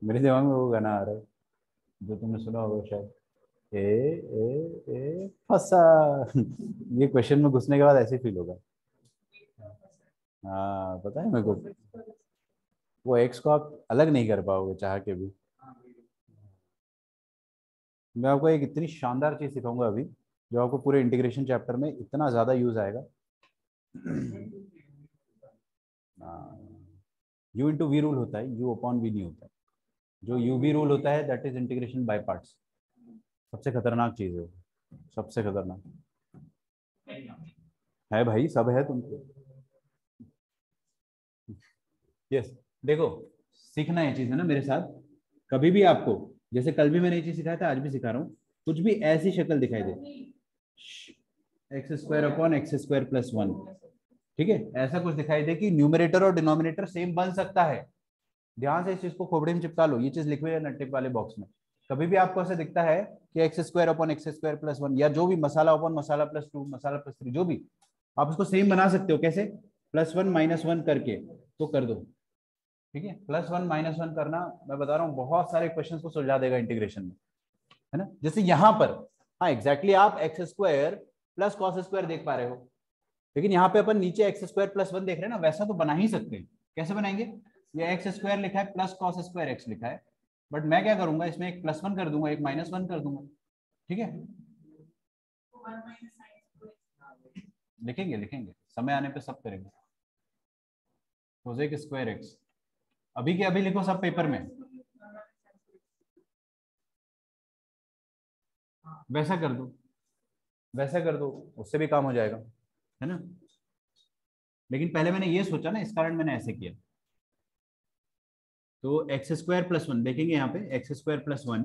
मेरे दिमाग में वो गाना आ रहा है जो तुमने सुना होगा शायद, ए फंसा। ये क्वेश्चन में घुसने के बाद ऐसे फील होगा। हाँ पता है मेरे को, वो एक्स को आप अलग नहीं कर पाओगे चाह के भी। मैं आपको एक इतनी शानदार चीज सिखाऊंगा अभी, जो आपको पूरे इंटीग्रेशन चैप्टर में इतना ज्यादा यूज आएगा। यू इंटू वी रूल होता है, यू अपॉन वी नहीं होता है। जो यू वी रूल होता है that is integration by parts. सबसे खतरनाक चीज है वो, सबसे खतरनाक है भाई, सब है तुमको। यस, देखो सीखना ये चीज है ना मेरे साथ। कभी भी आपको, जैसे कल भी मैंने ये चीज सिखाया था, आज भी सिखा रहा हूँ, कुछ भी ऐसी शक्ल दिखाई दे, x square upon x square plus one, ठीक है, ऐसा कुछ दिखाई दे कि न्यूमरेटर और डिनोमिनेटर सेम बन सकता है, ध्यान से इस चीज को खोपड़ी में चिपका लो। ये चीज लिखे हुए है नटिक वाले बॉक्स में। कभी भी आपको ऐसा दिखता है कि x square upon x square plus one, या जो भी मसाला अपॉन मसाला प्लस टू, मसाला प्लस थ्री, जो भी, आप इसको सेम बना सकते हो। कैसे? प्लस वन माइनस वन करके तो कर दो, ठीक है। प्लस वन माइनस वन करना, मैं बता रहा हूँ, बहुत सारे क्वेश्चन को सुलझा देगा इंटीग्रेशन में, है ना। जैसे यहाँ पर, हाँ एग्जैक्टली, आप x square plus cos square देख पा रहे हो, लेकिन यहाँ पे अपन नीचे एक्स स्क्वायर प्लस वन देख रहे हैं ना, वैसा तो बना ही सकते हैं। कैसे बनाएंगे? ये एक्स स्क्वायर लिखा है प्लस कॉस स्क्वायर एक्स लिखा है, बट मैं क्या करूंगा, इसमें एक प्लस वन कर दूंगा, एक माइनस वन कर दूंगा, ठीक है। लिखेंगे लिखेंगे, समय आने पे सब करेंगे। कोसेक स्क्वायर एक्स, अभी के अभी लिखो सब पेपर में, वैसा कर दो, वैसा कर दो, उससे भी काम हो जाएगा, है ना। लेकिन पहले मैंने ये सोचा ना, इस कारण मैंने ऐसे किया। तो एक्स स्क्वायर प्लस वन देखेंगे यहाँ पे, x square plus one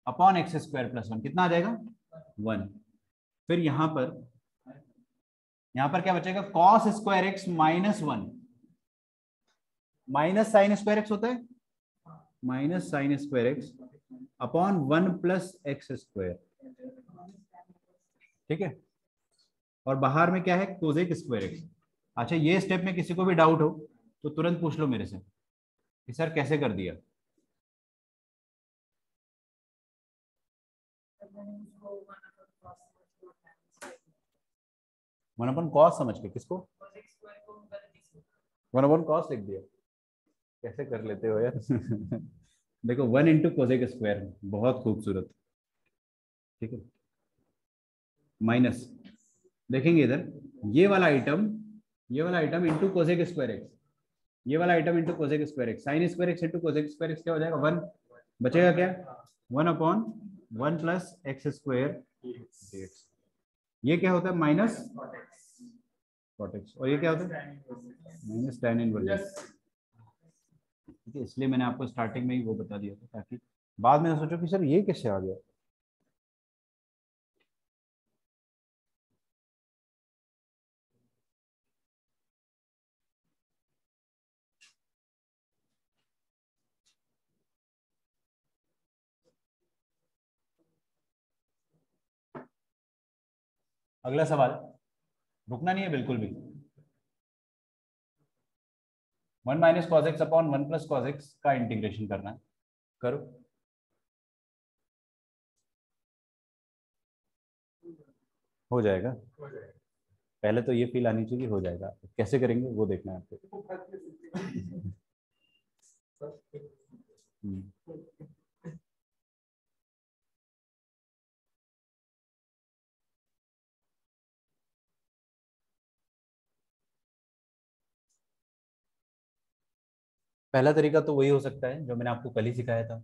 upon x square plus one कितना आ जाएगा? वन। फिर यहाँ पर क्या बचेगा? Cos square x minus one, minus sign square x होता है, minus sign square x upon one plus x square, ठीक है। और बाहर में क्या है? Cosec square x. अच्छा, ये स्टेप में किसी को भी डाउट हो तो तुरंत पूछ लो मेरे से कि सर कैसे कर दिया। वन अपन कॉस समझ के, किसको? वन अपन कॉस लिख दिया, कैसे कर लेते हो यार। देखो, वन इंटू कोसेक स्क्वायर, बहुत खूबसूरत, ठीक है। माइनस, देखेंगे इधर, ये वाला आइटम, ये वाला item into cosec square x, ये वाला item into cosec square x, sign square x into cosec square x क्या हो जाएगा? वन। बचेगा क्या? One upon one plus x square, ये क्या होता है? माइनस कॉट एक्स, और ये क्या होता है? Minus tan inverse. ठीक है, इसलिए मैंने आपको स्टार्टिंग में ही वो बता दिया था, ताकि बाद में सोचो कि सर ये कैसे आ गया। अगला सवाल, रुकना नहीं है बिल्कुल भी। One minus cos x upon one plus cos x का इंटीग्रेशन करना है, करो। हो जाएगा, पहले तो ये फील आनी चाहिए, हो जाएगा। कैसे करेंगे वो देखना है आपको। हम्म। पहला तरीका तो वही हो सकता है जो मैंने आपको कल ही सिखाया था,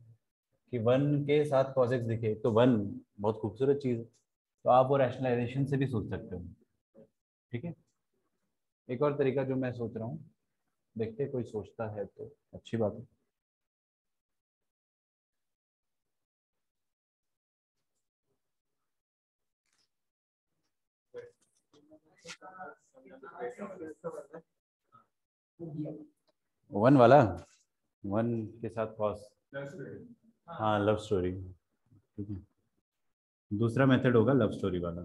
कि वन के साथ cos x दिखे तो वन बहुत खूबसूरत चीज है, तो आप वो रैशनलाइजेशन से भी सोच सकते हो, ठीक है। एक और तरीका जो मैं सोच रहा हूँ, देखते कोई सोचता है तो अच्छी बात है। वन वाला, वन के साथ cos, हाँ लव स्टोरी, ठीक है। दूसरा मेथड होगा लव स्टोरी वाला,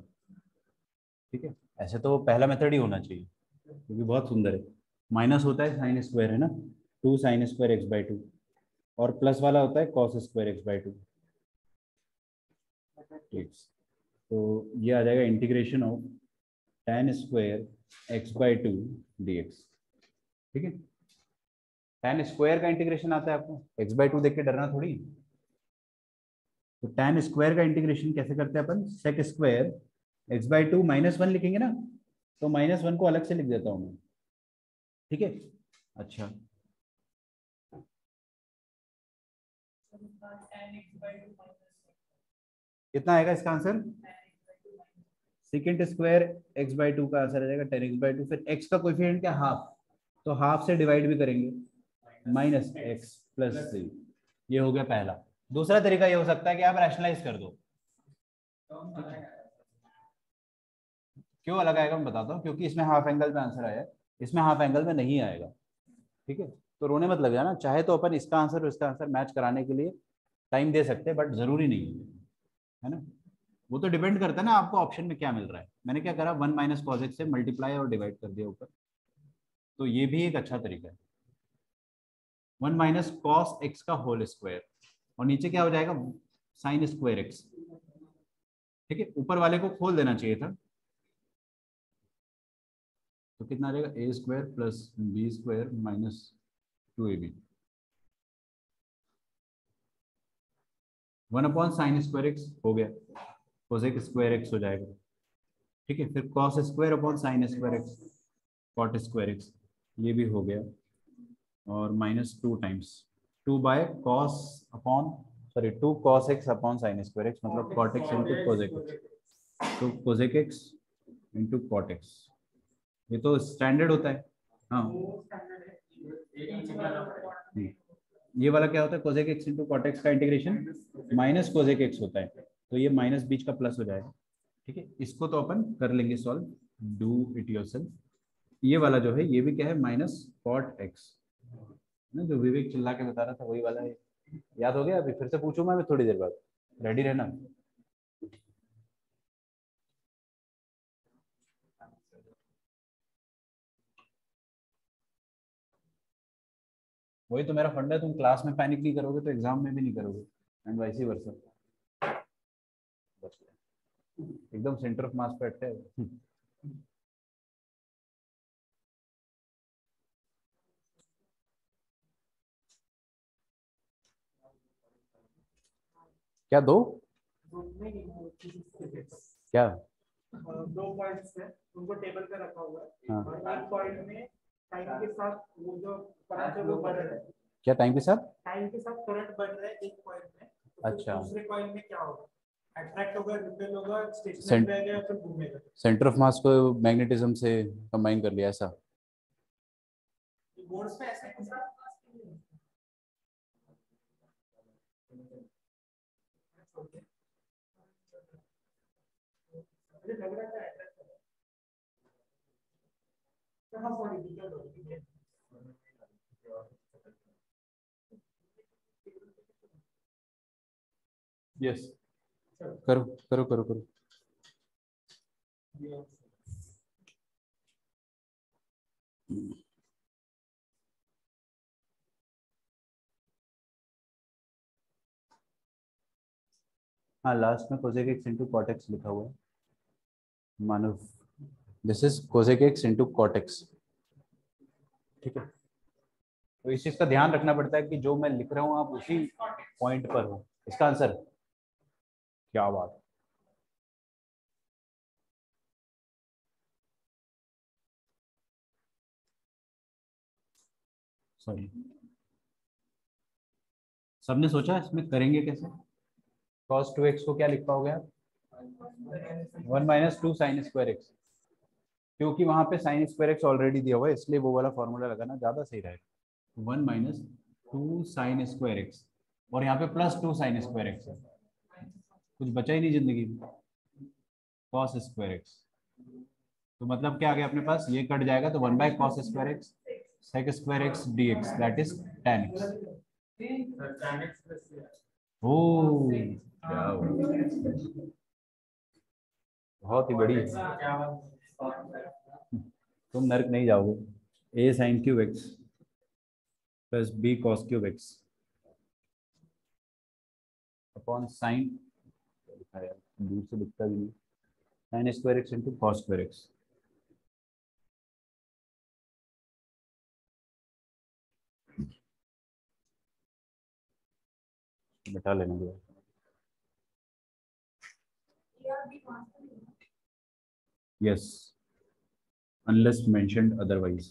ठीक है। ऐसे तो पहला मेथड ही होना चाहिए, क्योंकि बहुत सुंदर है। माइनस होता है साइन स्क्वायर, है ना, two sine square x by two, और प्लस वाला होता है cos square x by two. ठीक, तो ये आ जाएगा integration of tan square x by two d x. ठीक है, tan स्क्वायर का इंटीग्रेशन आता है आपको, एक्स बाई टू देख के डरना थोड़ी। तो tan स्क्वायर का इंटीग्रेशन कैसे करते हैं अपन, sec square x by two minus one लिखेंगे ना, तो माइनस वन को अलग से लिख देता हूँ मैं। ठीक है, अच्छा कितना आएगा इसका answer, second square x by to का आंसर आ जाएगा टेन एक्स बाई टू, फिर एक्स का कोएफिशिएंट क्या हाफ, तो हाफ से डिवाइड भी करेंगे, माइनस एक्स प्लस थ्री। ये हो गया पहला। दूसरा तरीका ये हो सकता है कि आप रैशनलाइज कर दो। क्यों अलग आएगा मैं बताता हूँ, क्योंकि इसमें हाफ एंगल में आंसर आया है, इसमें हाफ एंगल में नहीं आएगा। ठीक है, तो रोने मत लग जाना, चाहे तो अपन इसका आंसर और इसका आंसर मैच कराने के लिए टाइम दे सकते हैं, बट जरूरी नहीं है ना। वो तो डिपेंड करता है ना आपको ऑप्शन में क्या मिल रहा है। मैंने क्या करा, वन माइनस कॉस एक्स से मल्टीप्लाई और डिवाइड कर दिया ऊपर, तो ये भी एक अच्छा तरीका है। वन माइनस कॉस एक्स का होल स्क्वायर, और नीचे क्या हो जाएगा, साइन स्क्वायर एक्स। ठीक है, ऊपर वाले को खोल देना चाहिए था, तो कितना आ जाएगा, A square plus B square minus two A B, one upon sine square x हो गया, कोसेक स्क्वायर एक्स हो जाएगा। ठीक है, फिर cos square upon sine square x, cot square x, ये भी हो गया, और minus two times two by cos upon sorry two cos x upon sine square x, मतलब cot x into cosec x, तो cosec x into cot x, ये तो standard होता है। हाँ, ये वाला क्या होता है, cosec x into cot x का इंटीग्रेशन माइनस कोसेक एक्स होता है, तो ये माइनस बीच का प्लस हो जाएगा। ठीक है, इसको तो अपन कर लेंगे सॉल्व, डू इट योरसेल्फ। ये वाला जो है ये भी क्या है, माइनस कॉट एक्स ना, जो विवेक चिल्ला के बता रहा था वही वाला है। याद हो गया, अभी फिर से पूछूंगा मैं थोड़ी देर बाद, रेडी रहना। वही तो मेरा फंडा है, तुम क्लास में पैनिक नहीं करोगे तो एग्जाम में भी नहीं करोगे, एंड वाइस वर्सा। एकदम सेंटर ऑफ मास पे अटका है। क्या दो, क्या, दो पॉइंट्स है, उनको टेबल पे रखा हुआ है, हाँ, और एक पॉइंट में टाइम के साथ वो जो करंट है वो बढ़ रहा है, क्या टाइम के साथ, टाइम के साथ करंट बढ़ रहा है एक पॉइंट में, तो अच्छा, दूसरे पॉइंट में क्या होगा, अट्रैक्ट होगा, रिपेल होगा, स्टेशनरी सेंट रहेगा या फिर घूमेगा। सेंटर ऑफ मास को मैग्नेटिज्म से कंबाइन कर लिया ऐसा। बोर्ड्स पे ऐसा कुछ मुझे लग रहा था अट्रैक्ट होगा, तो हम सॉरी डिटेल होगी। यस, करो करो करो करो। हाँ, लास्ट में cosec x into cot x लिखा हुआ है Manav, this is cosec x into cot x. ठीक है, तो इस चीज का ध्यान रखना पड़ता है कि जो मैं लिख रहा हूँ आप उसी पॉइंट पर हो। इसका आंसर क्या बात, सॉरी, सबने सोचा इसमें करेंगे कैसे, cos 2x को क्या लिख पाओगे आप, one minus two sine square x, क्योंकि वहां पे साइन स्क्वायर एक्स ऑलरेडी दिया हुआ है, इसलिए वो वाला फॉर्मूला लगाना ज्यादा सही रहेगा। One minus two sine square x, और यहाँ पे plus two sine square x है, कुछ बचा ही नहीं जिंदगी में, कॉस स्क्वायर एक्स, तो मतलब क्या आ गया अपने पास, ये कट जाएगा तो one by cos square x sec square x d x, that is tan x. ओ क्या बहुत ही बड़ी, तुम नर्क नहीं जाओगे। A sine cube x plus B cos cube x upon sine, लिखा है दूर से दिखता भी नहीं, sine square x into cos square x. बता लेना भैया। Yes, unless mentioned otherwise.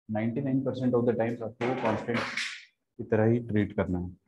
99% of the times आपको कांस्टेंट की तरह ही ट्रीट करना है।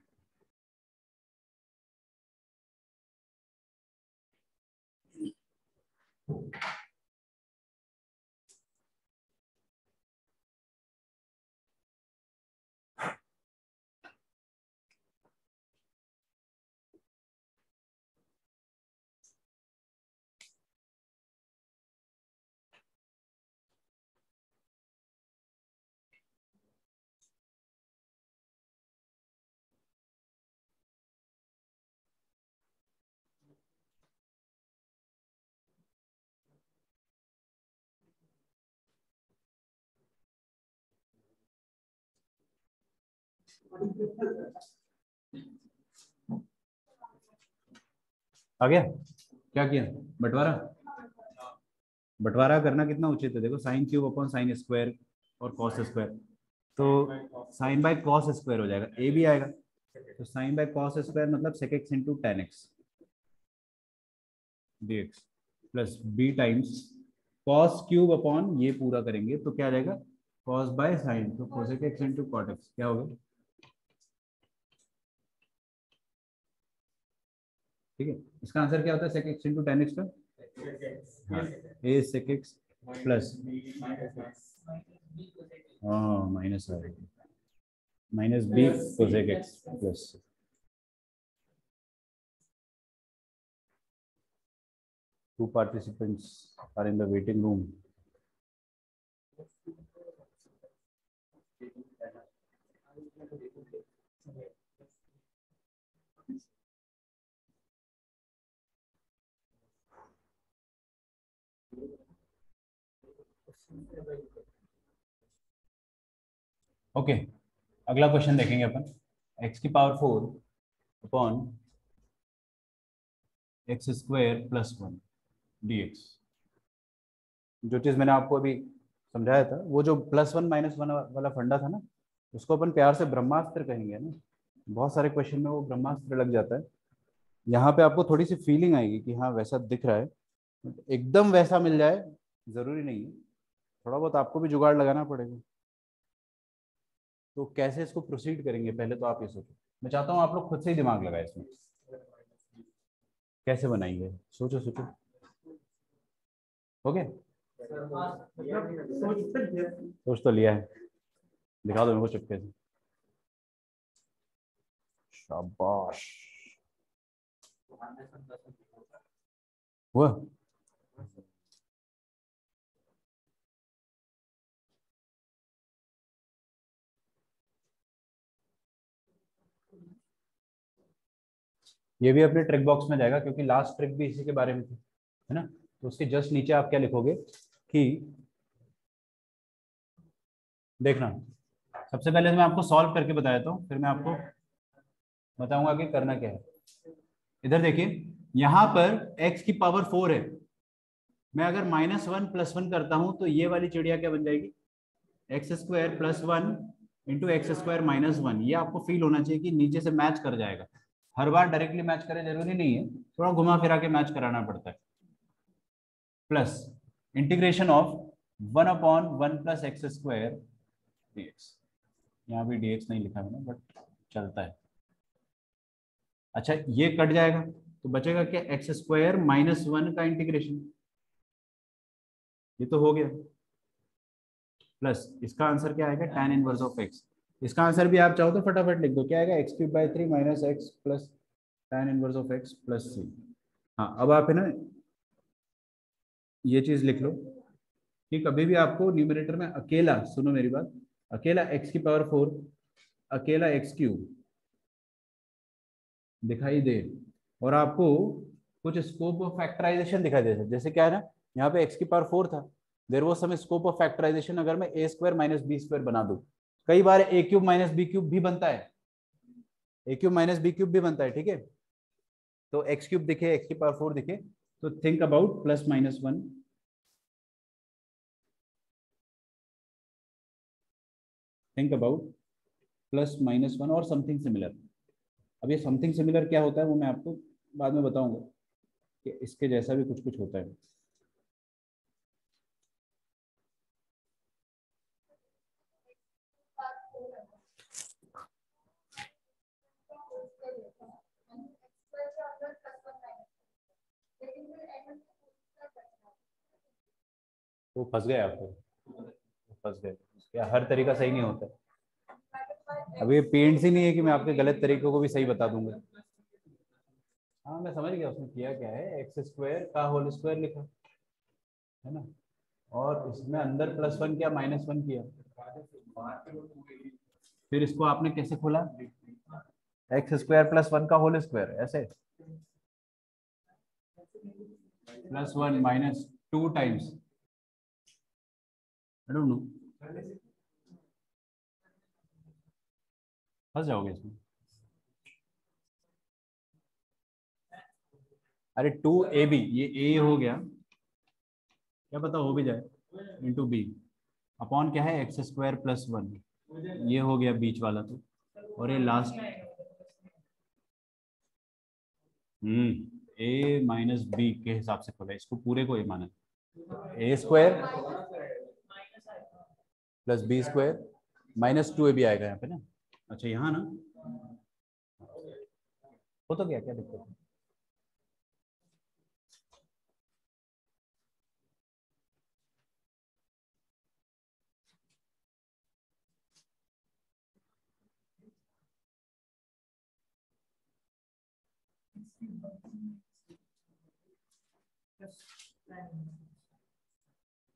आ गया? क्या किया? बंटवारा। बंटवारा करना कितना उचित है, देखो sine cube upon sine square और कॉस स्क्वायर, तो साइन बाय कॉस स्क्वायर हो जाएगा, ए भी आएगा, तो साइन बाय कॉस स्क्वायर मतलब sec x into tan x d x plus B times cos cube upon ये पूरा करेंगे तो क्या आ जाएगा, कॉस बाय साइन, तो cosec x into cot x क्या होगा, ठीक है। इसका आंसर क्या होता है, sec x into tan x का, हाँ, A sec x plus minus minus B cosec x plus. Two participants are in the waiting room. Okay, अगला क्वेश्चन देखेंगे अपन, x की power 4 upon x square plus 1 dx। जो चीज मैंने आपको अभी समझाया था, वो जो प्लस 1 माइनस 1 वाला फंडा था ना, उसको अपन प्यार से ब्रह्मास्त्र कहेंगे ना। बहुत सारे क्वेश्चन में वो ब्रह्मास्त्र लग जाता है। यहाँ पे आपको थोड़ी सी फीलिंग आएगी कि हाँ वैसा दिख रहा है, एकदम वैसा मिल जाए जरूरी नहीं है, थोड़ा बहुत आपको भी जुगाड़ लगाना पड़ेगा। तो कैसे इसको प्रोसीड करेंगे, पहले तो आप ये सोचो। मैं चाहता हूँ आप लोग खुद से ही दिमाग लगाए इसमें, कैसे बनाएंगे, सोचो सोचो। ओके, सोच तो लिया है, दिखा दो मेरे को चुपके से। शाबाश, हुआ? ये भी अपने ट्रिक बॉक्स में जाएगा, क्योंकि लास्ट ट्रिक भी इसी के बारे में थी, है ना। तो उसके जस्ट नीचे आप क्या लिखोगे कि देखना, सबसे पहले मैं आपको सॉल्व करके बताया था, फिर मैं आपको बताऊंगा कि करना क्या है। इधर देखिए, यहाँ पर x की पावर 4 है, मैं अगर -1 + 1 करता हूं तो ये वाली चिड़िया क्या बन जाएगी, x square plus 1 into x square minus 1। ये आपको फील होना चाहिए कि नीचे से मैच कर जाएगा। हर बार डायरेक्टली मैच करे जरूरी नहीं है, थोड़ा घुमा फिरा के मैच कराना पड़ता है। Plus integration of 1/1 + x square dx। यहाँ भी dx नहीं लिखा मैंने, बट चलता है। अच्छा, ये कट जाएगा तो बचेगा क्या, एक्स स्क्वायर -1 का इंटीग्रेशन, ये तो हो गया। प्लस इसका आंसर क्या आएगा, tan इनवर्स ऑफ x। इसका आंसर भी आप चाहो तो फटाफट लिख दो, क्या आएगा, x³ / 3 - x plus tan inverse of x plus c। हाँ, अब आप है ना ये चीज लिख लो कि कभी भी आपको न्यूमरेटर में अकेला, सुनो मेरी बात, अकेला x की पावर 4, अकेला x³ दिखाई दे और आपको कुछ स्कोप ऑफ फैक्टराइजेशन दिखाई दे, जैसे क्या है ना, यहाँ पे x की पावर 4 था, there was some scope of factorisation, अगर मैं a² - b² बना दूं, कई बार a³ - b³ भी बनता है, ए क्यूब माइनस बी क्यूब भी बनता है, ठीक है। तो एक्स क्यूब दिखे, एक्स की पावर 4 दिखे, तो think about plus minus 1, think about plus minus 1 और समथिंग सिमिलर। अब ये समथिंग सिमिलर क्या होता है वो मैं आपको बाद में बताऊंगा कि इसके जैसा भी कुछ कुछ होता है। वो फंस गए आप, फंस गए, क्या हर तरीका सही नहीं होता। अभी पेरेंट्स ही नहीं है कि मैं आपके गलत तरीकों को भी सही बता दूंगा। हाँ मैं समझ गया उसने किया क्या है, एक्स स्क्वायर का होल स्क्वायर लिखा है ना, और इसमें अंदर प्लस 1 किया, माइनस 1 किया, फिर इसको आपने कैसे खोला, एक्स स्क्वायर प्लस 1 का होल स्क्वायर, ऐसे plus 1 minus 2 times, I don't know, फंस जाओगे इसमें। अरे 2ab, ये a हो गया, क्या पता हो भी जाए, इंटू बी अपॉन क्या है एक्स स्क्वायर प्लस 1, ये हो गया बीच वाला तो, और ये लास्ट ए माइनस बी के हिसाब से खोला, इसको पूरे को ए माना, A square plus B square minus 2ab आएगा यहाँ पे ना। अच्छा यहाँ ना, हो तो गया, क्या दिक्कत है।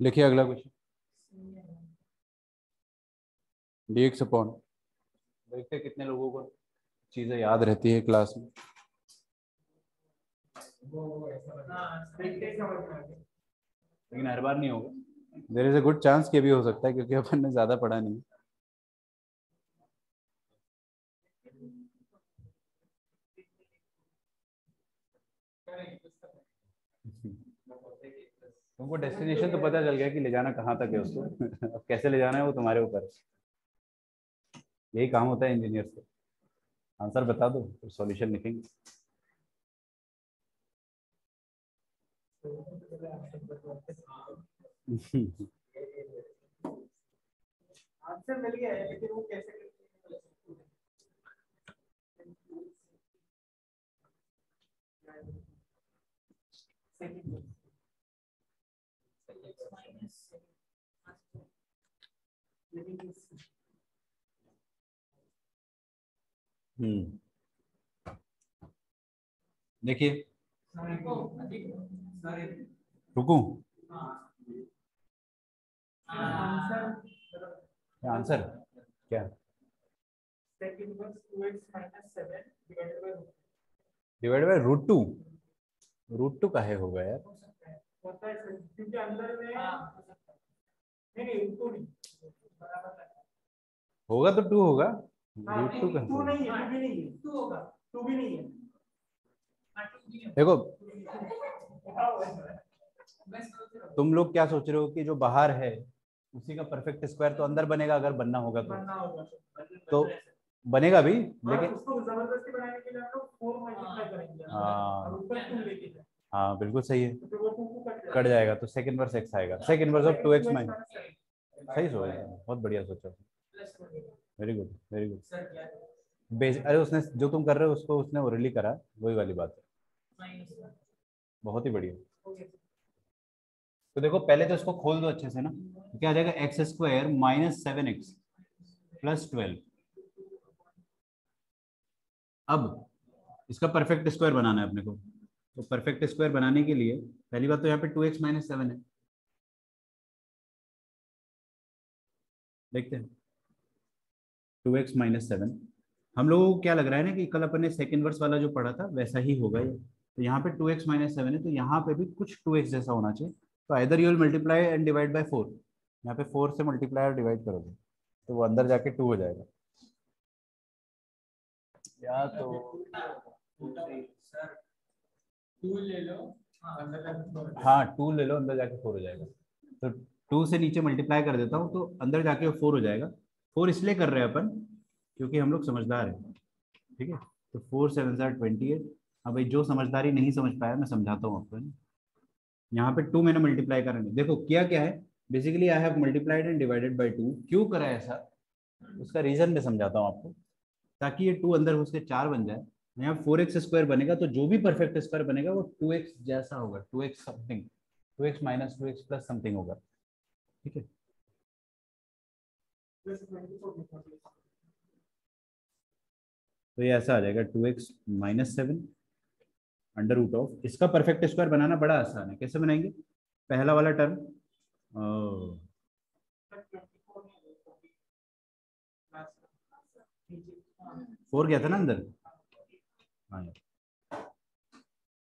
लिखिए अगला क्वेश्चन, dx अपॉन, देखते कितने लोगों को चीजें याद रहती है क्लास में। लेकिन हर बार नहीं होगा, there is a good chance कि भी हो सकता है क्योंकि अपन ने ज्यादा पढ़ा नहीं। तुमको डेस्टिनेशन तो पता चल गया कि ले जाना कहाँ तक है उसको अब कैसे ले जाना है वो तुम्हारे ऊपर है। यही काम होता है इंजीनियर से, आंसर बता दो फिर सॉल्यूशन लिखेंगे। आंसर मिल गया है लेकिन वो कैसे देखिए, रुकू, आंसर क्या, डिवाइड बाय √2, √2 काहे होगा यार, होता है सर, क्योंकि अंदर में नहीं नहीं उसको नहीं होगा तो 2 होगा, √2 √2 टू का नहीं है, टू भी नहीं है, टू होगा, टू भी नहीं है। देखो तुम लोग क्या सोच रहे हो कि जो बाहर है उसी का परफेक्ट स्क्वायर तो अंदर बनेगा, अगर बनना होगा तो बनेगा भी, लेकिन उसको जबरदस्ती बनाने के लिए हम लोग 4 मल्टीप्लाई करेंगे और ऊपर 2 लेके जाएंगे। हाँ बिल्कुल सही है, तो वो 2 कट जाएगा तो सेकंड इनवर्स एक्स आएगा, second inverse of 2x minus, सही सोचा, बहुत बढ़िया सोचा, वेरी गुड वेरी गुड। अरे उसने जो तुम कर रहे हो उसको उसने ओरली करा, वही वाली बात है, बहुत ही बढ़िया। तो देखो पहले तो इसको खोल दो अच्छे से ना, तो क्या आ जाएगा x square minus 7x plus 12। अब इसका परफेक्ट स्क्वायर बनाना है अपने को, तो परफेक्ट स्क्वायर बनाने के लिए पहली बात तो यहाँ पे 2x माइनस 7 है, देखते हैं 2x माइनस 7। हम लोगों को क्या लग रहा है ना कि कल अपन ने सेकंड वर्स वाला जो पढ़ा था वैसा ही होगा ये, तो यहाँ पे 2x माइनस 7 है तो यहाँ पे भी कुछ 2x जैसा होना चाहिए, तो either you will multiply and divide bye 4, यहाँ पे 4 से मल्टीप्लाई और डिवाइड करोगे तो वो अंदर जाके 2 हो जाएगा। या तो टू ले लो, हाँ 2 ले लो, अंदर जाके 4 हो जाएगा। तो 2 से नीचे मल्टीप्लाई कर देता हूँ तो अंदर जाके 4 हो जाएगा। 4 इसलिए कर रहे हैं अपन क्योंकि हम लोग समझदार हैं, ठीक है। तो 4 7 28। अब भाई जो समझदारी नहीं समझ पाया मैं समझाता हूँ आपको, है ना। यहाँ पे 2 मैंने मल्टीप्लाई करा नहीं, देखो किया क्या है, basically I have multiplied and divided by 2। क्यों करा है ऐसा, उसका रीजन मैं समझाता हूँ आपको, ताकि ये 2 अंदर घुस के 4 बन जाए। यहाँ 4x स्क्वायर बनेगा तो जो भी परफेक्ट स्क्वायर बनेगा वो 2x जैसा होगा, 2x something, 2x minus 2x plus something होगा, ठीक है। तो ये ऐसा आ जाएगा 2x minus 7 under root of, इसका परफेक्ट स्क्वायर बनाना बड़ा आसान है। कैसे बनाएंगे, पहला वाला टर्म 4 गया था ना अंदर, हाँ।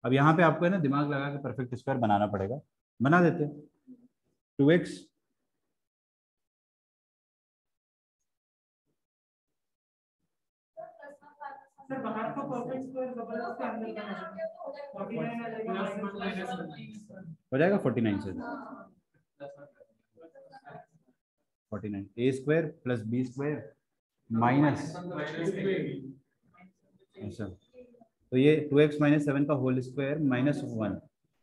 अब यहाँ पे आपको है ना दिमाग लगा के परफेक्ट स्क्वायर बनाना पड़ेगा, बना देते हैं। 2x सर बाहर का परफेक्ट स्क्वायर जबरदस्ती अंदर का ना 49 आ जाएगा हो जाएगा 49 से 49 A square plus B square minus, ऐसा। तो ये 2x माइनस 7 का होल स्क्वायर माइनस 1,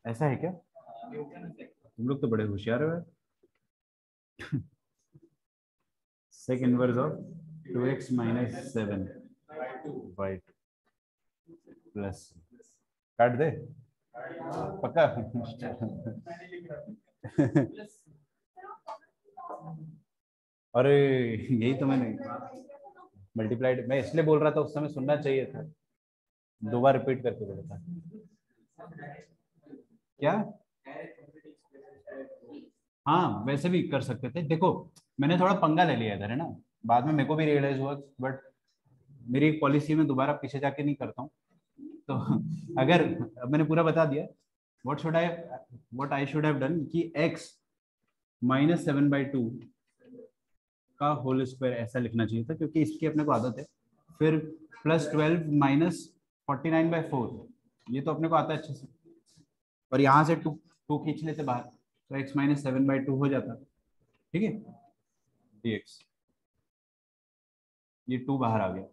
ऐसा है क्या, तुम लोग तो बड़े होशियार हो। Sec inverse of 2x minus 7 by 2 plus, काट दे पक्का। अरे यही तो मैंने मल्टीप्लाइड, मैं इसलिए बोल रहा था उस समय सुनना चाहिए था, दो बार रिपीट करके बोला था। क्या, हाँ वैसे भी कर सकते थे, देखो मैंने थोड़ा पंगा ले लिया इधर, है ना। बाद में मेरे को भी रियलाइज हुआ, बट मेरी एक पॉलिसी में दोबारा पीछे जाके नहीं करता हूँ। तो अगर, अब मैंने पूरा बता दिया, what I should have done कि x माइनस 7/2 का होल स्क्वायर ऐसा लिखना चाहिए था, क्योंकि इसकी अपने को आदत है। फिर प्लस 12 माइनस 49/4, ये तो अपने को आता है अच्छे से। और यहाँ से 2 खींच लेते बाहर, तो x माइनस 7/2 हो जाता, ठीक है, dx। ये 2 बाहर आ गया,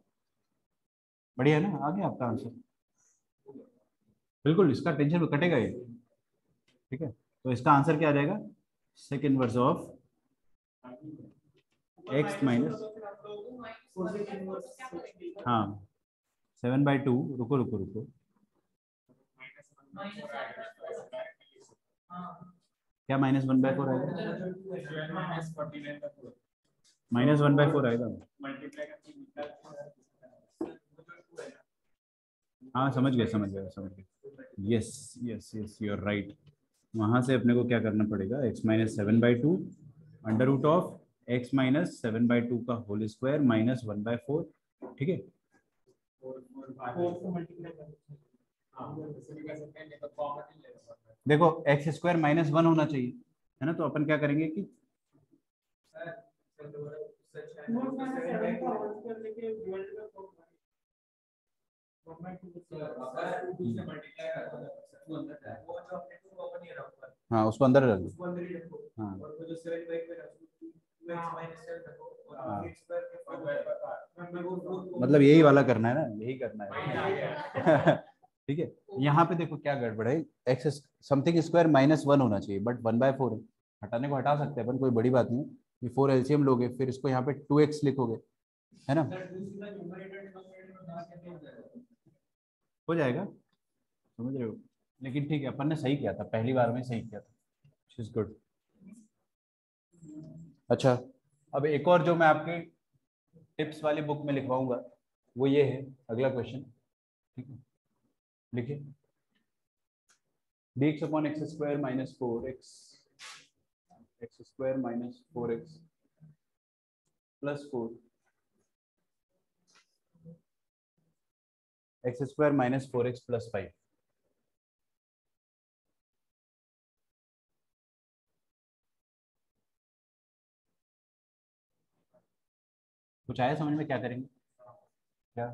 बढ़िया है ना, आ गया आपका आंसर। बिल्कुल, इसका टेंशन कटेगा ये, ठीक है। तो इसका आंसर क्या आ जाएगा, sec inverse of x minus, हाँ 7/2, रुको रुको रुको, क्या -1/4 आएगा, -1/4 आएगा। हाँ समझ गया समझ गया समझ गया, yes yes yes you are right. वहां से अपने को क्या करना पड़ेगा, x minus 7/2 under root of x minus 7/2 का होल स्क्वायर माइनस 1/4, ठीक है। देखो एक्स स्क्वायर माइनस 1 होना चाहिए, है ना। तो अपन क्या करेंगे कि हाँ उसको अंदर रख दो, हाँ हाँ, मतलब यही वाला करना है ना, यही करना है। ठीक है, यहाँ पे देखो क्या गड़बड़ है, एक्स समथिंग स्क्वायर -1 होना चाहिए, बट 1/4 है। हटाने को हटा सकते हैं अपन, कोई बड़ी बात नहीं है। ये 4 एलसीएम लोगे, फिर इसको यहाँ पे 2x लिखोगे, है ना, हो जाएगा, समझ रहे हो। लेकिन ठीक है, अपन ने सही किया था, पहली बार में सही किया था, इज गुड। अच्छा, अब एक और जो मैं आपके टिप्स वाली बुक में लिखवाऊंगा वो ये है, अगला क्वेश्चन, ठीक है, लिखिए। dx upon x square minus 4x, x square minus 4x plus 4, x square minus 4x plus 5। कुछ आया समझ में, क्या करेंगे क्या,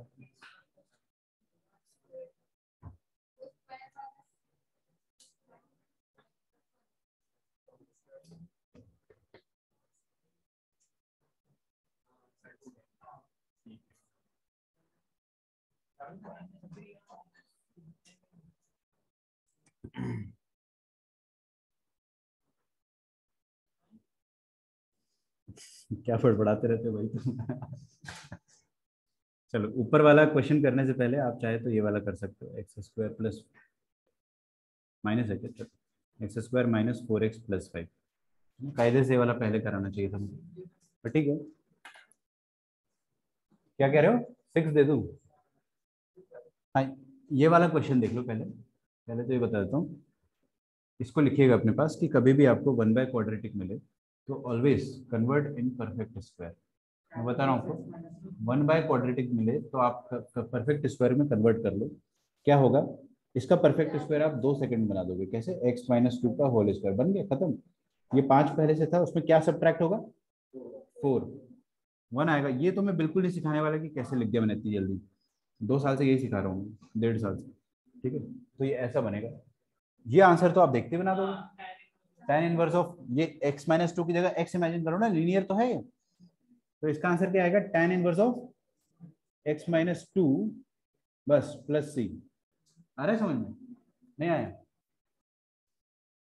क्या फड़फड़ाते रहते हो भाई तुम? चलो, ऊपर वाला क्वेश्चन करने से पहले आप चाहे तो ये वाला कर सकते हो, एक्स स्क्वायर प्लस माइनस है क्या, x square minus 4x plus 5। कायदे से ये वाला पहले कराना चाहिए था मुझे, पर ठीक है। क्या कह रहे हो, 6 दे दूं? हाँ, ये वाला क्वेश्चन देख लो पहले। पहले तो ये बता देता हूँ, इसको लिखिएगा अपने पास कि कभी भी आपको 1/क्वाड्रेटिक मिले तो always convert in perfect square. मैं बता रहा हूँ आपको, 1/क्वाड्रेटिक मिले तो आप परफेक्ट स्क्वायर में कन्वर्ट कर लो। क्या होगा, इसका परफेक्ट स्क्वायर आप 2 सेकंड में बना दोगे। कैसे, x-2 का होल स्क्वायर बन गया, खत्म। ये 5 पहले से था, उसमें क्या सब्ट्रैक्ट होगा, 4, 1 आएगा। ये तो मैं बिल्कुल नहीं सिखाने वाला कि कैसे लिख दिया मैंने इतनी जल्दी, 2 साल से यही सिखा रहा हूँ, 1.5 साल से। ठीक है, तो ये ऐसा बनेगा। ये आंसर तो आप देखते बना दोगे, tan इनवर्स ऑफ ये x-2 की जगह x इमेजिन करो ना, लीनियर तो है ये। तो इसका आंसर क्या आएगा, tan इनवर्स ऑफ x-2 बस प्लस c। आ रहा है समझ में, नहीं आया?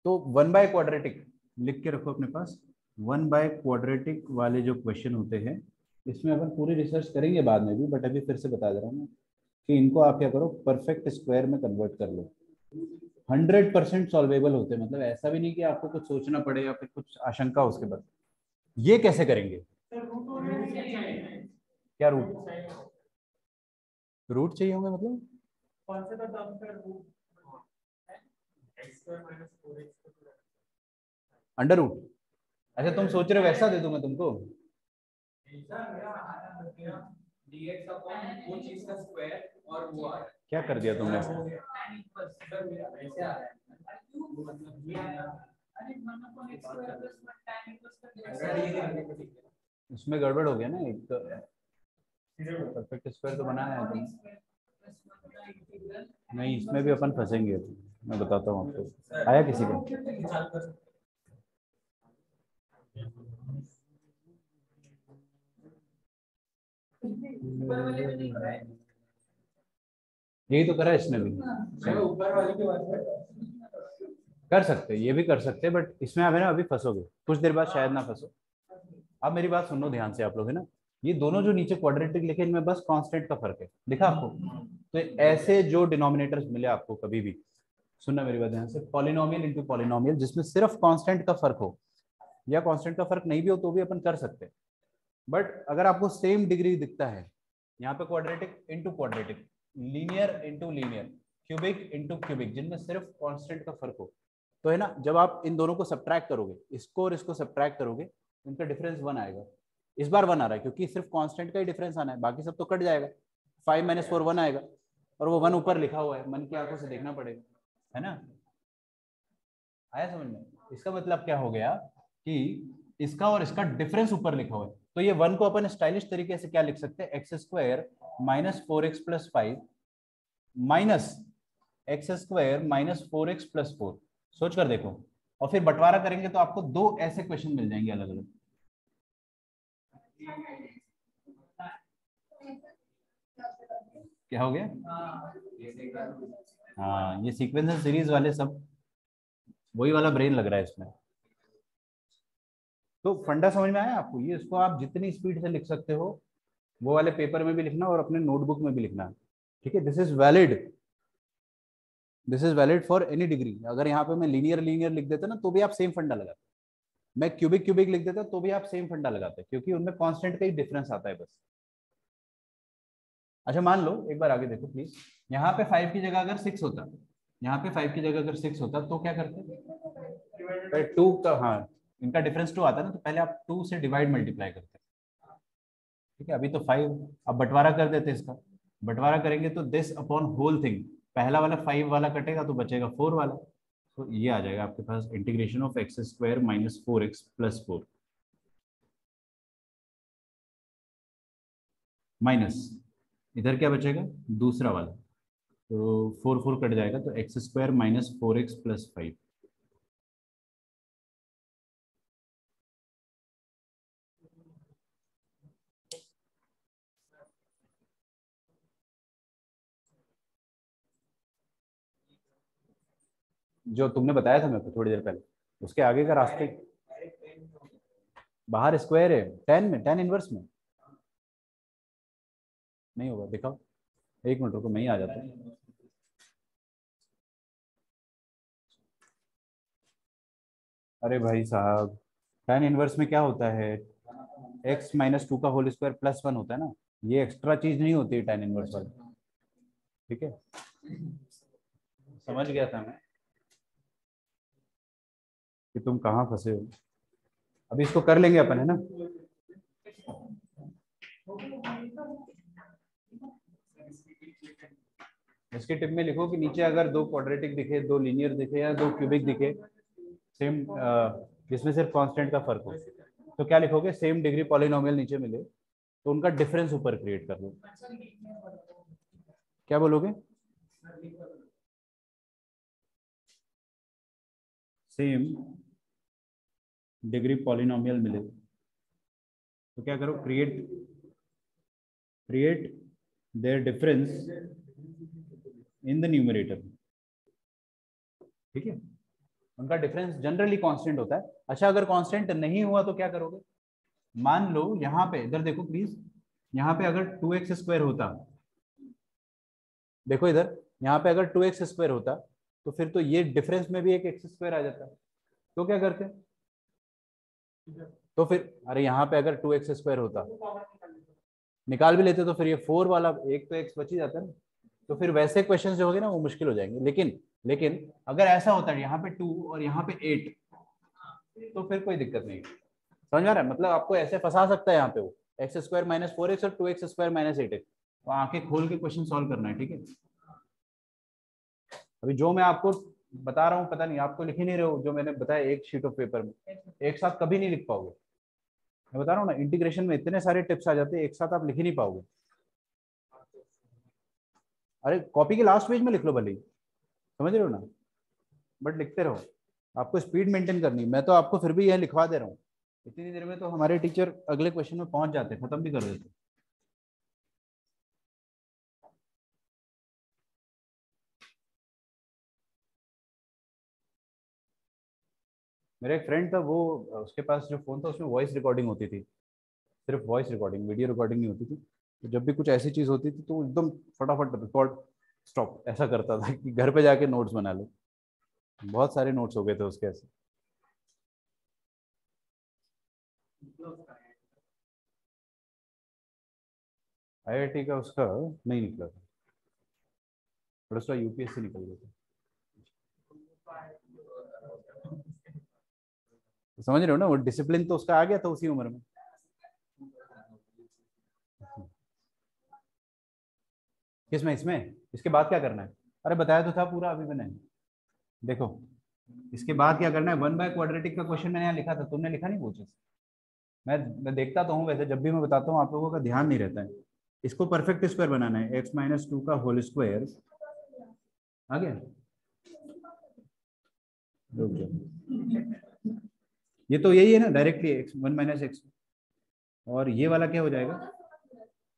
तो 1/क्वाड्रेटिक लिख के रखो अपने पास। 1/क्वाड्रेटिक वाले जो क्वेश्चन होते हैं, इसमें अपन पूरी रिसर्च करेंगे बाद में भी, बट अभी फिर से बता दे रहा हूँ मैं कि इनको आप क्या करो, परफेक्ट स्क्वायर में कन्वर्ट कर लो। 100% सॉल्वेबल होते हैं, मतलब ऐसा भी नहीं कि आपको कुछ सोचना पड़े या फिर कुछ आशंका हो उसके बाद। ये कैसे करेंगे, क्या रूट, रूट चाहिए होंगे मतलब? कौन से टर्म का root x2 - 4x। Under root? अच्छा, तुम सोच रहे हो वैसा दे दूं मैं तुमको? dx अपॉन वो चीज का स्क्वायर और वो आ रहा है। क्या कर दिया तुमने? इसमें गड़बड़ हो गया ना एक तो, परफेक्ट स्क्वायर तो बनाया है तुम, नहीं इसमें भी अपन फंसेंगे। मैं बताता हूँ आपको, आया किसी को? यही तो करा है इसने भी। ऊपर वाले की बात कर। कर सकते हैं, ये भी कर सकते हैं, बट इसमें आप है ना अभी फंसोगे, कुछ देर बाद शायद ना फंसो। अब मेरी बात सुनो ध्यान से आप लोग, है ना, ये दोनों जो नीचे क्वाड्रेटिक लिखे इनमें बस कांस्टेंट का फर्क है, दिखा आपको? तो ऐसे जो डिनोमिनेटर्स मिले आपको कभी भी, सुनना मेरी बात ध्यान से, पॉलिनोमियल इंटू पॉलिनोमियल जिसमें सिर्फ कांस्टेंट का फर्क हो, या कांस्टेंट का फर्क नहीं भी हो तो भी अपन कर सकते हैं। बट अगर आपको सेम डिग्री दिखता है, यहाँ पे quadratic into quadratic, linear into linear, cubic into cubic, जिनमें सिर्फ कांस्टेंट का फर्क हो, तो है ना, जब आप इन दोनों को सब्ट्रैक्ट करोगे, इसको और इसको सब्ट्रैक्ट करोगे, इनका डिफरेंस 1 आएगा। इस बार 1 आ रहा है क्योंकि सिर्फ कांस्टेंट का ही डिफरेंस आना है, बाकी सब तो कट जाएगा। 5 - 4 1 आएगा, और वो 1 ऊपर लिखा हुआ है, मन की आंखों से देखना पड़ेगा, है ना? आया समझ में? इसका मतलब क्या हो गया कि इसका और इसका डिफरेंस ऊपर लिखा हुआ है, तो ये 1 को अपन स्टाइलिश तरीके से क्या लिख सकते हैं, x² - 4x + 5 minus x² - 4x + 4। सोच कर देखो, और फिर बंटवारा करेंगे तो आपको 2 ऐसे क्वेश्चन मिल जाएंगे अलग अलग। क्या हो गया? हाँ, ये सीक्वेंस सीरीज वाले सब वही वाला ब्रेन लग रहा है इसमें। तो फंडा समझ में आया आपको? ये इसको आप जितनी स्पीड से लिख सकते हो, वो वाले पेपर में भी लिखना और अपने नोटबुक में भी लिखना। ठीक है, this is valid for any degree. अगर यहाँ पे मैं लीनियर लीनियर लिख देता ना तो भी आप सेम फंडा लगाते, मैं क्यूबिक क्यूबिक लिख देता तो भी आप सेम फंडा लगाते, क्योंकि उनमें कांस्टेंट का ही डिफरेंस आता है बस। अच्छा मान लो, एक बार आगे देखो प्लीज, यहाँ पे 5 की जगह अगर 6 होता, यहाँ पे 5 की जगह अगर 6 होता तो क्या करते, 2 का, हाँ, इनका डिफरेंस 2 आता ना, तो पहले आप 2 से डिवाइड मल्टीप्लाई करते। ठीक है, अभी तो 5, अब बंटवारा कर देते इसका, बंटवारा करेंगे तो दिस अपॉन होल थिंग, पहला वाला 5 वाला कटेगा तो बचेगा 4 वाला, तो ये आ जाएगा आपके पास integration of x² - 4x + 4 minus, इधर क्या बचेगा, दूसरा वाला, तो 4 4 कट जाएगा, तो x² - 4x + 5। जो तुमने बताया था मेरे को थोड़ी देर पहले, उसके आगे का रास्ते बाहर स्क्वायर है, tan इनवर्स में नहीं होगा। दिखाओ, एक मिनट रुको, मैं ही आ जाता हूँ। अरे भाई साहब, tan इनवर्स में क्या होता है, x-2 का होल स्क्वायर +1 होता है ना, ये एक्स्ट्रा चीज नहीं होती है tan इनवर्स वाली। ठीक है, समझ गया था मैं कि तुम कहाँ फंसे हो। अभी इसको कर लेंगे अपन, है ना। इसके टिप में लिखो कि नीचे अगर दो क्वाड्रेटिक दिखे, दो लीनियर दिखे या दो क्यूबिक दिखे, सेम, जिसमें सिर्फ कांस्टेंट का फर्क हो, तो क्या लिखोगे, सेम डिग्री पॉलिनोमियल नीचे मिले तो उनका डिफरेंस ऊपर क्रिएट कर लो। क्या बोलोगे, सेम डिग्री पॉलिनोमियल मिले तो क्या करो, create their difference in the numerator. ठीक है, उनका डिफरेंस जनरली कांस्टेंट होता है। अच्छा, अगर कांस्टेंट नहीं हुआ तो क्या करोगे, मान लो यहाँ पे, इधर देखो प्लीज, यहाँ पे अगर 2x² होता, देखो इधर, यहाँ पे अगर 2x² होता तो फिर तो ये डिफरेंस में भी एक x² आ जाता, तो क्या करते, तो फिर अरे यहाँ पे अगर 2x² होता, निकाल भी लेते तो फिर ये 4 वाला एक तो x बच ही जाता ना। तो फिर वैसे क्वेश्चंस जो होंगे ना वो मुश्किल हो जाएंगे। लेकिन लेकिन अगर ऐसा होता है यहाँ पे 2 और यहाँ पे 8, तो फिर कोई दिक्कत नहीं। समझ आ रहा है, मतलब आपको ऐसे फंसा सकता है यहाँ पे वो, x² - 4x और 2x² - 8x। तो आंखें खोल के क्वेश्चन सॉल्व करना है, ठीक है। अभी जो मैं आपको बता रहा हूँ, पता नहीं आपको लिख ही नहीं रहे हो जो मैंने बताया एक शीट ऑफ पेपर में, एक साथ कभी नहीं लिख पाओगे। मैं बता रहा हूँ ना, इंटीग्रेशन में इतने सारे टिप्स आ जाते हैं, एक साथ आप लिख ही नहीं पाओगे। अरे कॉपी के लास्ट पेज में लिख लो भले ही, समझ रहे हो ना, बट लिखते रहो। आपको स्पीड मेंटेन करनी, मैं तो आपको फिर भी यह लिखवा दे रहा हूँ। इतनी देर में तो हमारे टीचर अगले क्वेश्चन में पहुंच जाते, खत्म भी कर देते। मेरा एक फ्रेंड था, वो उसके पास जो फोन था उसमें वॉइस रिकॉर्डिंग होती थी, सिर्फ वॉइस रिकॉर्डिंग, वीडियो रिकॉर्डिंग नहीं होती थी। तो जब भी कुछ ऐसी चीज होती थी तो एकदम फटाफट रिकॉर्ड स्टॉप ऐसा करता था कि घर पे जाके नोट्स बना लो। बहुत सारे नोट्स हो गए थे उसके ऐसे। आईआईटी का उसका नहीं निकला था, पर उसका यूपीएससी निकल गया था। तो समझ रहे हो ना, वो डिसिप्लिन तो उसका आ गया था उसी उम्र में। किसमें, इसमें, इसके बाद क्या करना है, अरे बताया तो था पूरा अभी मैंने। देखो, इसके बाद क्या करना है, 1/क्वाड्रेटिक का क्वेश्चन मैंने यहाँ लिखा था, तुमने लिखा नहीं वो चीज। मैं देखता तो हूँ वैसे, जब भी मैं बताता हूँ आप लोगों का ध्यान नहीं रहता है। इसको परफेक्ट स्क्वायर बनाना है, x - 2 का होल स्क्वायर। आ गया, रुक जाओ। ये तो यही है ना, डायरेक्टली x 1 - x, और ये वाला क्या हो जाएगा,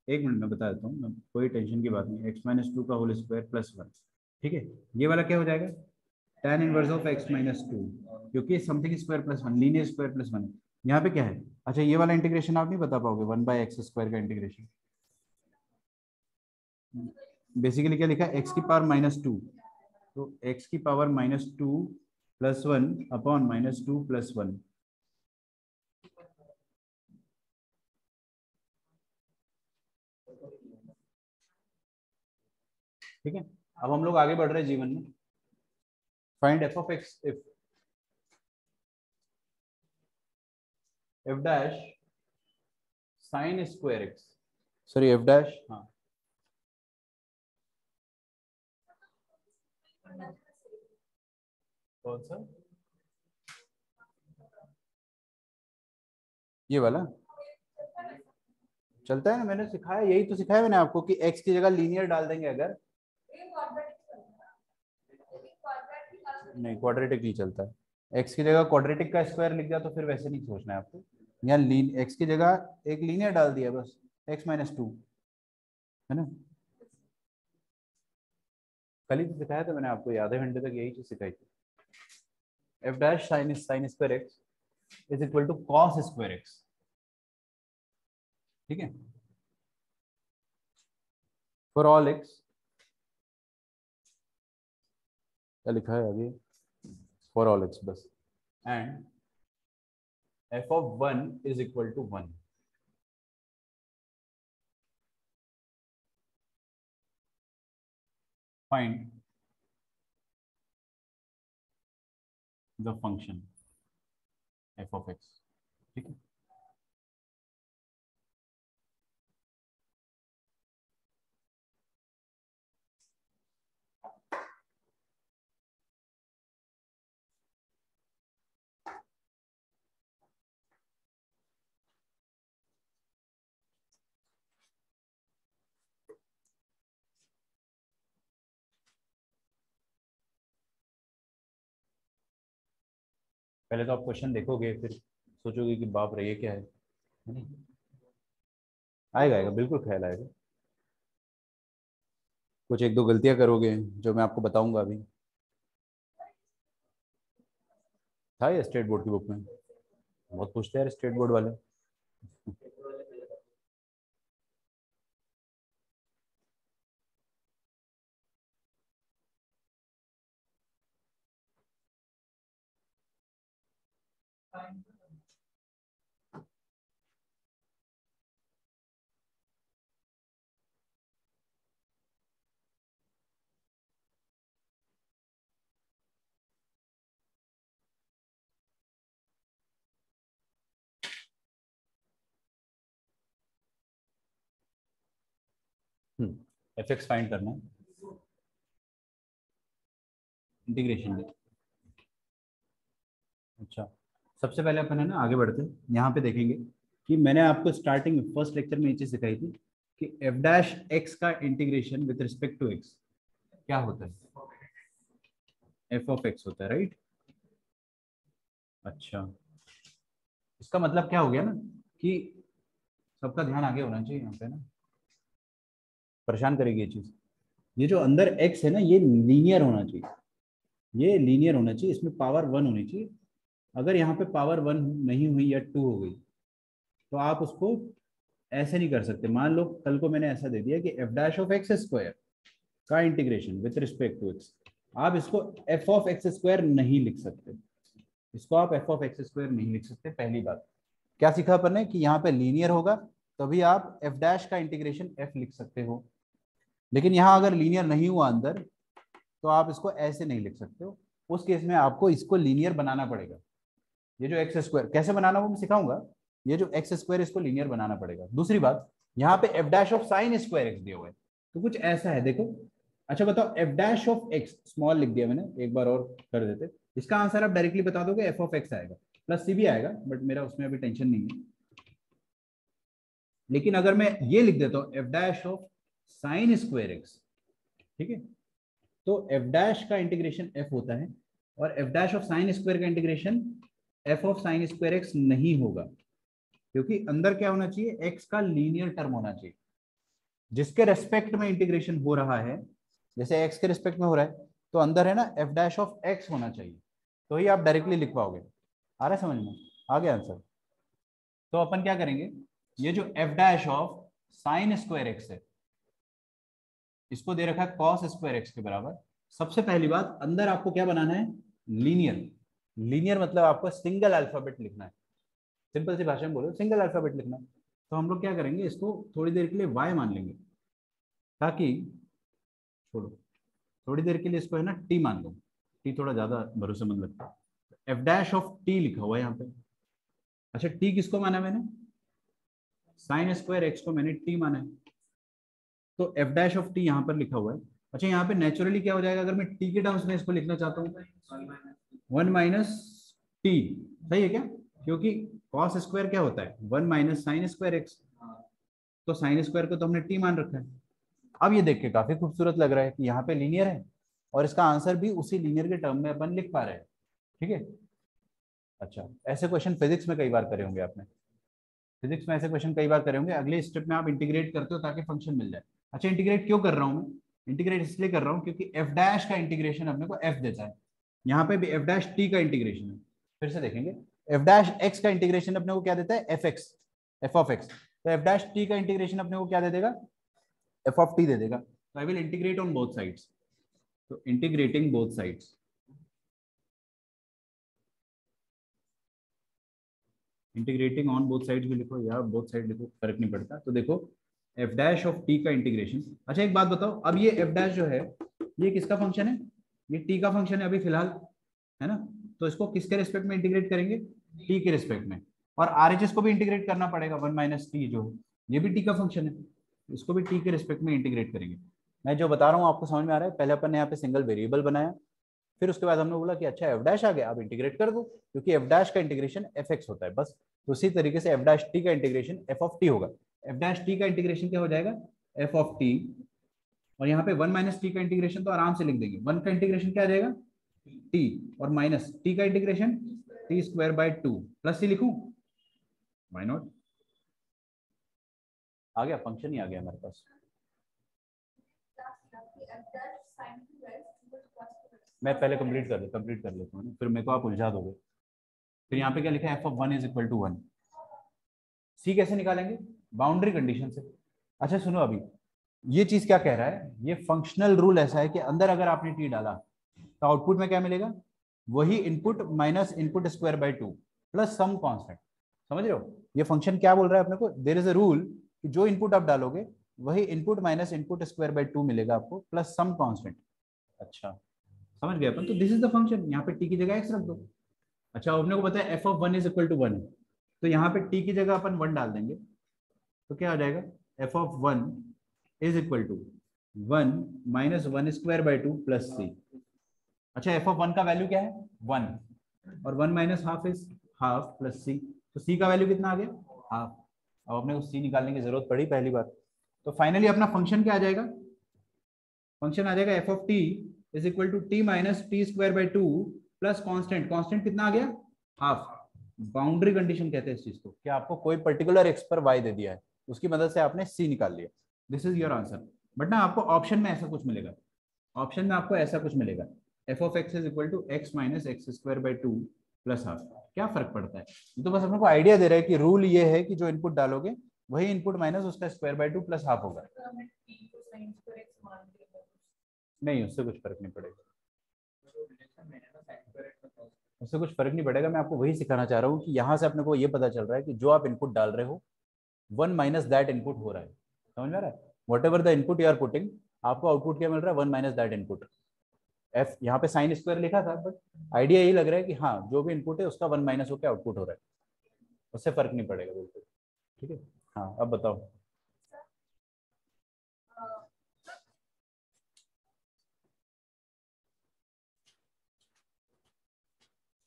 एक मिनट में बता देता हूँ, कोई टेंशन की बात नहीं। x - 2 का होल स्क्वायर +1, ठीक है। ये वाला क्या हो जाएगा, tan इनवर्स ऑफ x - 2, क्योंकि समथिंग स्क्वायर +1, लीनियर स्क्वायर +1। यहाँ पे क्या है, अच्छा ये वाला इंटीग्रेशन आप नहीं बता पाओगे, 1/x² का इंटीग्रेशन। बेसिकली क्या लिखा है, x की पावर -2, तो x की पावर -2 +1 अपॉन -2 +1। ठीक है, अब हम लोग आगे बढ़ रहे हैं जीवन में। Find f of x if f dash sin square x, sorry f dash, हाँ कौन सा, ये वाला चलता है ना, मैंने सिखाया, यही तो सिखाया मैंने आपको कि x की जगह लीनियर डाल देंगे अगर। नहीं, क्वाड्रेटिक नहीं चलता है, x की जगह क्वाड्रेटिक का स्क्वायर लिख दिया तो फिर वैसे नहीं सोचना है आपको। यहाँ x की जगह एक लीनियर डाल दिया बस, x - 2, है ना। कल ही तो सिखाया था मैंने आपको, आधे घंटे तक यही चीज सिखाई थी। F dash sine square x is equal to cos square x. ठीक है, फॉर ऑल एक्स, क्या लिखा है अभी, फॉर ऑल एक्स बस, and f of 1 is equal to 1। Find the function f of x. ठीक है, पहले तो आप क्वेश्चन देखोगे, फिर सोचोगे कि बाप रे ये क्या है नहीं? आएगा आएगा, बिल्कुल ख्याल आएगा। कुछ एक दो गलतियां करोगे जो मैं आपको बताऊंगा अभी। था ये स्टेट बोर्ड की बुक में, बहुत पूछते हैं यार स्टेट बोर्ड वाले। एफ एक्स फाइंड करना है, इंटीग्रेशन में। अच्छा, सबसे पहले अपन है ना आगे बढ़ते हैं, यहाँ पे देखेंगे कि मैंने आपको स्टार्टिंग में फर्स्ट लेक्चर में ये चीज सिखाई थी कि एफ डैश एक्स का integration with respect to x क्या होता है, एफ ऑफ एक्स होता है, राइट। अच्छा, इसका मतलब क्या हो गया ना कि सबका ध्यान आगे होना चाहिए यहाँ पे ना, परेशान करेगी ये चीज। ये जो अंदर एक्स है ना, ये लीनियर होना चाहिए, ये लीनियर होना चाहिए, इसमें पावर 1 होनी चाहिए। अगर यहाँ पे पावर 1 नहीं हुई या 2 हो गई तो आप उसको ऐसे नहीं कर सकते। मान लो कल को मैंने ऐसा दे दिया कि f dash of x square का integration with respect to x, आप इसको एफ ऑफ एक्स स्क्वायर नहीं लिख सकते, इसको आप एफ ऑफ एक्स स्क्वायर नहीं लिख सकते। पहली बात क्या सीखा अपन ने कि यहाँ पे लीनियर होगा तभी आप एफ डैश का इंटीग्रेशन एफ लिख सकते हो, लेकिन यहाँ अगर लीनियर नहीं हुआ अंदर तो आप इसको ऐसे नहीं लिख सकते हो। उस केस में आपको इसको लीनियर बनाना पड़ेगा। ये जो एक्स स्क्वायर कैसे बनाना वो मैं सिखाऊंगा, ये जो एक्स स्क्वायर इसको लीनियर बनाना पड़ेगा। दूसरी बात, यहाँ पे f dash of sine square x दिया हुआ है, तो कुछ ऐसा है देखो। अच्छा बताओ, F dash of x small लिख दिया मैंने, एक बार और कर देते, इसका आंसर आप डायरेक्टली बता दोगे एफ ऑफ एक्स आएगा, प्लस सी भी आएगा, बट मेरा उसमें अभी टेंशन नहीं है। लेकिन अगर मैं ये लिख देता हूँ f dash of sine square x, ठीक है, तो एफ डैश का इंटीग्रेशन एफ होता है और f dash of sine square का integration f of sine square x नहीं होगा, क्योंकि अंदर क्या होना चाहिए, एक्स का लीनियर टर्म होना चाहिए जिसके रेस्पेक्ट में इंटीग्रेशन हो रहा है। जैसे एक्स के रेस्पेक्ट में हो रहा है तो अंदर है ना एफ डैश ऑफ एक्स होना चाहिए, तो ही आप डायरेक्टली लिख पाओगे। आ रहा है समझ में, आ गया आंसर। तो अपन क्या करेंगे, ये जो F dash of sine square x है इसको दे रखा है कॉस स्क्वायर एक्स के बराबर। सबसे पहली बात, अंदर आपको क्या बनाना है, लीनियर। लीनियर मतलब आपको सिंगल अल्फाबेट लिखना है, सिंपल सी भाषा में बोलो सिंगल अल्फाबेट लिखना है। तो हम लोग क्या करेंगे, इसको थोड़ी देर के लिए y मान लेंगे, ताकि छोड़ो थोड़ी देर के लिए इसको है ना t मान लो, t थोड़ा ज्यादा भरोसेमंद लगता है। एफ डैश ऑफ t लिखा हुआ है यहाँ पे। अच्छा, t किसको माना मैंने, साइन स्क्वायर एक्स को मैंने t माना है, तो एफ डैश ऑफ t यहाँ पर लिखा हुआ है। अच्छा, यहाँ पे नेचुरली क्या हो जाएगा, अगर मैं t के टर्म्स में इसको लिखना चाहता हूँ 1 माइनस टी, सही है क्या, क्योंकि कॉस स्क्वायर क्या होता है 1 माइनस साइन स्क्वायर एक्स, तो साइन स्क्वायर को तो हमने टी मान रखा है। अब ये देख के काफी खूबसूरत लग रहा है कि यहाँ पे लीनियर है और इसका आंसर भी उसी लीनियर के टर्म में अपन लिख पा रहे हैं, ठीक है। अच्छा, ऐसे क्वेश्चन फिजिक्स में कई बार करे होंगे आपने, फिजिक्स में ऐसे क्वेश्चन कई बार करे होंगे। अगले स्टेप में आप इंटीग्रेट करते हो ताकि फंक्शन मिल जाए। अच्छा, इंटीग्रेट क्यों कर रहा हूँ मैं, इंटीग्रेट इसलिए कर रहा हूँ क्योंकि एफ डैश का इंटीग्रेशन अपने को एफ देता है, यहाँ पे भी एफ डैश टी का इंटीग्रेशन है, फिर से देखेंगे एफ डैश एक्स का इंटीग्रेशन अपने को क्या देता है, F x, F of x. तो एफ डैश टी का इंटीग्रेशन अपने को क्या दे देगा, एफ ऑफ टी दे देगा। तो I will integrate on both sides, तो integrating both sides, integrating on both sides भी लिखो या बोथ साइड लिखो, फर्क नहीं पड़ता। तो देखो एफ डैश ऑफ टी का इंटीग्रेशन। अच्छा एक बात बताओ, अब ये एफ डैश जो है ये किसका फंक्शन है, ये टी का फंक्शन है अभी फिलहाल, है ना। तो इसको किसके रिस्पेक्ट में इंटीग्रेट करेंगे, टी के रिस्पेक्ट में। और आर एच एस को भी इंटीग्रेट करना पड़ेगा, वन माइनस टी जो है ये भी टी का फंक्शन है, इसको भी टी के रिस्पेक्ट में इंटीग्रेट करेंगे। मैं जो बता रहा हूँ आपको समझ में आ रहा है। पहले अपन ने यहाँ पे सिंगल वेरिएबल बनाया, फिर उसके बाद हमने बोला कि अच्छा एफ डैश आ गया, अब इंटीग्रेट कर दो, क्योंकि एफ डैश का इंटीग्रेशन एफ एक्स होता है बस। तो उसी तरीके से एफ डैश टी का इंटीग्रेशन एफ ऑफ टी होगा। एफ डैश टी का इंटीग्रेशन क्या हो जाएगा, एफ ऑफ टी, और यहाँ पे वन माइनस टी का इंटीग्रेशन तो आराम से लिख देंगे, वन का इंटीग्रेशन क्या आ जाएगा टी, और माइनस टी का integration t square by two, plus C लिखूं, व्हाई नॉट, आ गया फंक्शन ही आ गया हमारे पास। मैं पहले कंप्लीट कर लेता हूँ, फिर मेरे को आप उलझा दोगे। फिर यहाँ पे क्या लिखा है, f of one is equal to one. C कैसे निकालेंगे, बाउंड्री कंडीशन से। अच्छा सुनो, अभी ये चीज क्या कह रहा है, ये फंक्शनल रूल ऐसा है कि अंदर अगर आपने टी डाला तो आउटपुट में क्या मिलेगा, वही input minus input square by two plus some constant. समझ रहे हो, ये फंक्शन क्या बोल रहा है अपने को, देयर इज अ रूल कि जो इनपुट आप डालोगे वही input minus input square by to मिलेगा आपको प्लस सम कांस्टेंट। अच्छा समझ गए अपन। तो दिस इज द फंक्शन, यहाँ पे टी की जगह एक्स रख दो। अच्छा अपने को पता है f of one is equal to one, तो यहाँ पे टी की जगह अपन वन डाल देंगे, तो क्या आ जाएगा, f of one is equal to one minus one square by two plus C. अच्छा एफ ऑफ वन का वैल्यू क्या है, वन, और one minus half is half plus सी, तो सी का वैल्यू कितना आ गया, हाफ। अब अपने को सी निकालने की जरूरत पड़ी पहली बार। तो फाइनली अपना फंक्शन क्या आ जाएगा, फंक्शन आ जाएगा f of T is equal to t minus t square by two plus constant, constant कितना आ गया, हाफ। बाउंड्री कंडीशन कहते हैं इस चीज को, कि आपको कोई पर्टिकुलर एक्स पर वाई दे दिया है, उसकी मदद से आपने सी निकाल लिया। This is your answer. But ना आपको ऑप्शन में ऐसा कुछ मिलेगा, ऑप्शन में आपको ऐसा कुछ मिलेगा, f of x is equal to x minus x square by two plus half. क्या फर्क पड़ता है, ये तो बस अपने को आइडिया दे रहा है कि रूल ये है कि जो इनपुट डालोगे वही इनपुट माइनस उसका square by two plus half होगा। नहीं उससे कुछ फर्क नहीं पड़ेगा, उससे कुछ फर्क नहीं पड़ेगा। मैं आपको वही सिखाना चाह रहा हूँ कि यहाँ से अपने को ये पता चल रहा है कि जो आप इनपुट डाल रहे हो वन माइनस दैट इनपुट हो रहा है। समझ में आ रहा है, whatever the input you are putting, आपको आउटपुट क्या मिल रहा है, one minus that input. F यहाँ पे साइन स्क्वायर लिखा था, बट आइडिया यही लग रहा है कि हाँ जो भी इनपुट है उसका वन माइनस होकर आउटपुट हो रहा है, उससे फर्क नहीं पड़ेगा बिल्कुल। ठीक है, हाँ अब बताओ।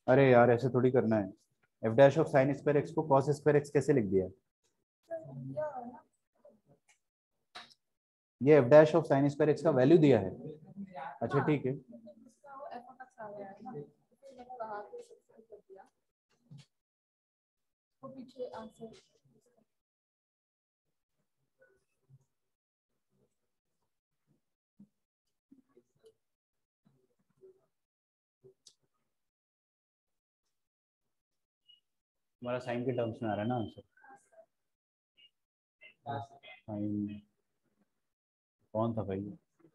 अरे यार ऐसे थोड़ी करना है, f dash of sine square x को कॉस स्क्वायर एक्स कैसे लिख दिया, ये F dash of sine square x का वैल्यू दिया है। अच्छा ठीक है, तुम्हारा साइन के टर्म्स में आ रहा है ना आंसर। साइन कौन था भाई,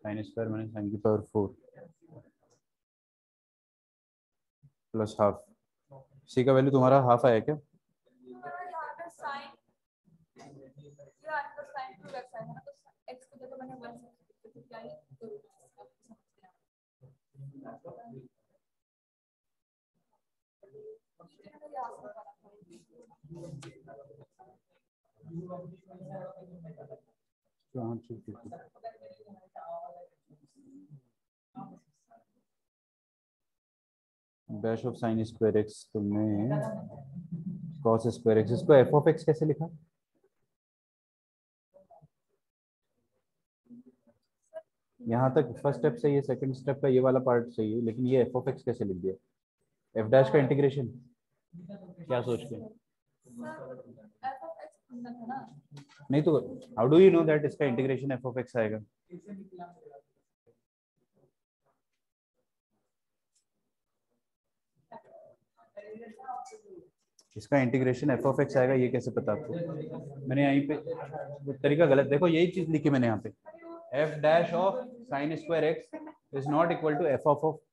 साइन स्क्वायर माइनस साइन की पावर 4 प्लस हाफ, सी का वैल्यू तुम्हारा हाफ आया क्या, हाँ ठीक है। Dash of sine square x तुमने कॉस स्क्वायर एक्स, इसको एफ ऑफ एक्स कैसे लिखा, यहाँ तक फर्स्ट स्टेप सही है, सेकंड स्टेप का ये वाला पार्ट सही है, लेकिन ये एफ ऑफ एक्स कैसे लिख दिया, एफ डैश का इंटीग्रेशन क्या सोच के, नहीं तो how do you know that इसका इंटीग्रेशन एफ ऑफ एक्स आएगा, इसका इंटीग्रेशन एफ ऑफ एक्स आएगा, ये कैसे पता आपको? मैंने यहीं पे तरीका गलत, देखो यही चीज लिखी मैंने यहाँ पे, f dash of sine square x is not equal to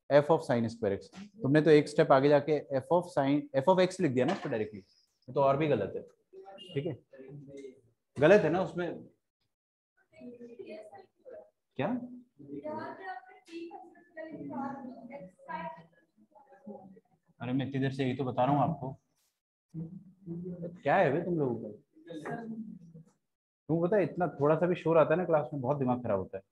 f of sine square x. तुमने तो एक स्टेप आगे जाके एफ ऑफ एक्स लिख दिया ना इसको डायरेक्टली, तो और भी गलत है। ठीक है, गलत है ना उसमें क्या? अरे मैं इतनी देर से यही तो बता रहा हूँ आपको, क्या है भाई तुम लोगों का? तुम पता है इतना थोड़ा सा भी शोर आता है ना क्लास में, बहुत दिमाग खराब होता है।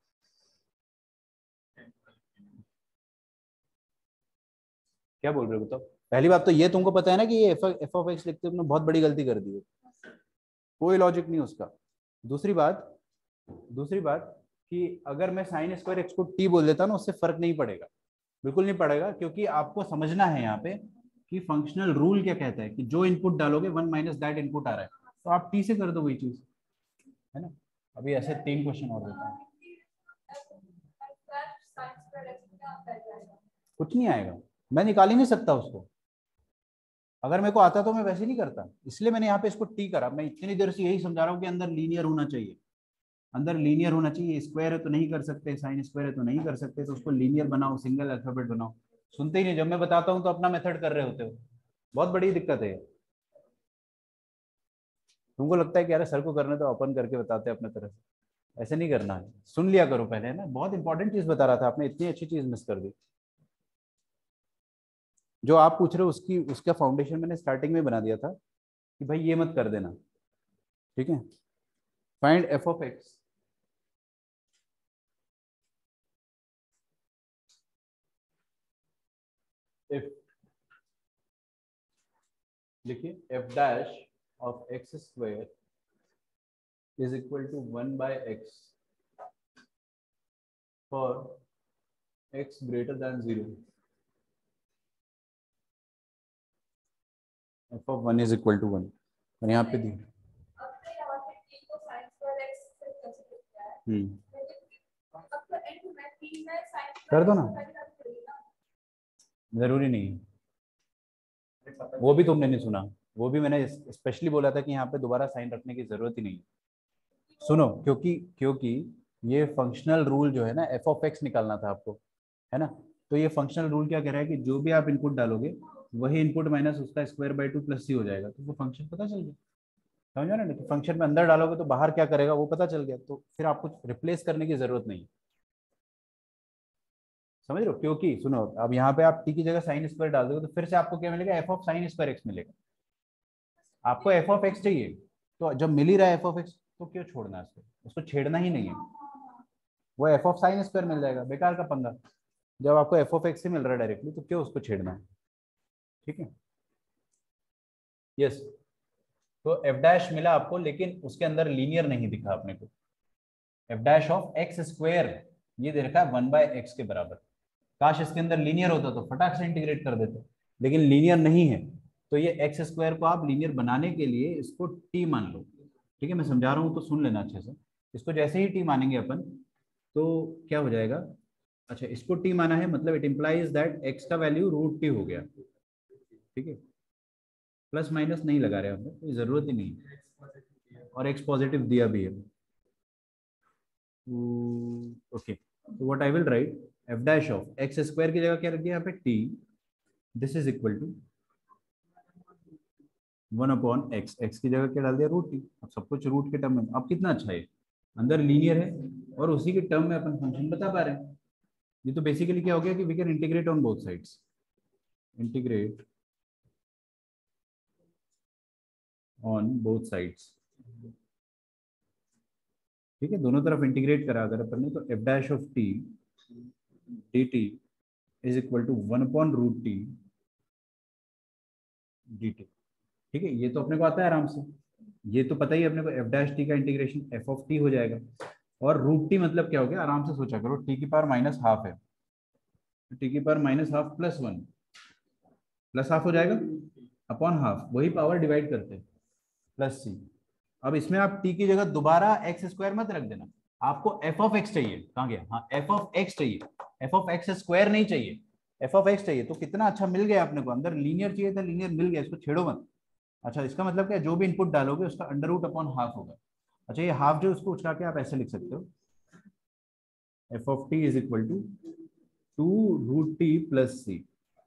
क्या बोल रहे हो बताओ? पहली बात तो ये तुमको पता है ना कि ये एफ ऑफ एक्स लिखते तुमने बहुत बड़ी गलती कर दी है, कोई लॉजिक नहीं उसका। दूसरी बात कि अगर मैं साइन स्क्वायर एक्स को टी बोल देता ना, उससे फर्क नहीं पड़ेगा, बिल्कुल नहीं पड़ेगा, क्योंकि आपको समझना है यहाँ पे कि फंक्शनल रूल क्या कहता है कि जो इनपुट डालोगे 1 माइनस दैट इनपुट आ रहा है, तो आप टी से कर दो वही चीज, है ना। अभी ऐसे 3 क्वेश्चन और देता हूँ, कुछ नहीं आएगा, मैं निकाल ही नहीं सकता उसको। अगर मेरे को आता तो मैं वैसे नहीं करता, इसलिए मैंने यहाँ पे इसको टी करा। मैं इतनी देर से यही समझा रहा हूँ कि अंदर लीनियर होना चाहिए, अंदर लीनियर होना चाहिए। स्क्वायर है तो नहीं कर सकते, साइन स्क्वायर है तो नहीं कर सकते, तो उसको लीनियर बनाओ, सिंगल अल्फाबेट बनाओ। सुनते ही नहीं, जब मैं बताता हूँ तो अपना मेथड कर रहे होते हो, बहुत बड़ी दिक्कत है। तुमको लगता है कि यार सर को करने तो अपन करके बताते हैं अपने तरफ से, ऐसे नहीं करना है, सुन लिया करो पहले, है ना। बहुत इंपॉर्टेंट चीज बता रहा था, आपने इतनी अच्छी चीज मिस कर दी। जो आप पूछ रहे हो उसका फाउंडेशन मैंने स्टार्टिंग में बना दिया था कि भाई ये मत कर देना, ठीक है। Find f of x, if लिखिए f dash of x square is equal to 1 by x for x greater than 0, f of 1 is equal to 1, और यहाँ पे दी कर दो ना, जरूरी नहीं है, वो भी तुमने नहीं सुना, वो भी मैंने स्पेशली बोला था कि यहाँ पे दोबारा साइन रखने की जरूरत ही नहीं है। सुनो, क्योंकि ये फंक्शनल रूल जो है ना, एफ ऑफ एक्स निकालना था आपको, है ना। तो ये फंक्शनल रूल क्या कह रहा है कि जो भी आप इनपुट डालोगे वही इनपुट माइनस उसका स्क्वायर बाय 2 प्लस सी हो जाएगा, तो वो फंक्शन पता चल गया, समझो ना। तो फंक्शन में अंदर डालोगे तो बाहर क्या करेगा वो पता चल गया, तो फिर आपको रिप्लेस करने की जरूरत नहीं, समझ रहे हो। क्योंकि सुनो, अब यहाँ पे आप टी की जगह साइन स्क्वायर डाल दोगे तो फिर से आपको क्या मिलेगा, f of sine square x मिलेगा। आपको एफ ऑफ एक्स चाहिए, तो जब मिल ही रहा है एफ ऑफ एक्स, तो क्यों छोड़ना है उसको छेड़ना ही नहीं है, वो एफ ऑफ साइन स्क्वायर मिल जाएगा, बेकार का पंगा। जब आपको एफ ऑफ एक्स से मिल रहा है डायरेक्टली, तो क्यों उसको छेड़ना है, ठीक है। यस, तो एफ डैश मिला आपको, लेकिन उसके अंदर लीनियर नहीं दिखा अपने को। F dash of x square ये दे रखा है 1 बाय एक्स के बराबर। काश इसके अंदर लीनियर होता तो फटाक से इंटीग्रेट कर देते, लेकिन लीनियर नहीं है। तो ये एक्स स्क्वायर को आप लीनियर बनाने के लिए इसको टी मान लो, ठीक है। मैं समझा रहा हूँ तो सुन लेना अच्छे से। इसको जैसे ही टी मानेंगे अपन, तो क्या हो जाएगा, अच्छा इसको टी माना है मतलब इट इंप्लाइज दैट एक्स का वैल्यू रूट टी हो गया, ठीक है। प्लस माइनस नहीं लगा रहे हमने, कोई जरूरत ही नहीं, और एक्स पॉजिटिव दिया भी है। ओके, तो what I will write, f dash of x square की जगह क्या रख दिया यहाँ पे t, this is equal to 1 upon x, x की जगह क्या डाल दिया, रूट टी। अब सब कुछ रूट के टर्म में, अब कितना अच्छा है, अंदर लीनियर है और उसी के टर्म में अपन फंक्शन बता पा रहे हैं। ये तो बेसिकली क्या हो गया कि we can integrate on both sides, integrate on both sides, ठीक है। दोनों तरफ इंटीग्रेट करा अगर अपन ने, तो f dash of t d t is equal to 1 upon root t d t, ठीक है। ये तो अपने को आता है आराम से, ये तो पता ही है अपने को, एफ डैश टी का इंटीग्रेशन एफ ऑफ टी हो जाएगा, और रूट टी मतलब क्या हो गया, आराम से सोचा करो, टी की पावर माइनस हाफ है, टी की power minus half plus 1, plus half हो जाएगा अपॉन हाफ, वही पावर डिवाइड करते प्लस सी। अब इसमें आप टी की जगह दोबारा एक्स स्क्वायर मत रख देना, आपको एफ ऑफ एक्स चाहिए, कहाँ गया, हाँ एफ ऑफ एक्स चाहिए, एफ ऑफ एक्स स्क्वायर नहीं चाहिए। एफ ऑफ एक्स चाहिए तो कितना अच्छा मिल गया अपने को, अंदर लीनियर चाहिए था, लीनियर मिल गया, इसको छेड़ो मत। अच्छा इसका मतलब क्या, जो भी इनपुट डालोगे उसका अंडर रूट अपॉन हाफ होगा। अच्छा ये हाफ जो उसको उठा के आप ऐसे लिख सकते हो, F of T is equal to 2√t plus C.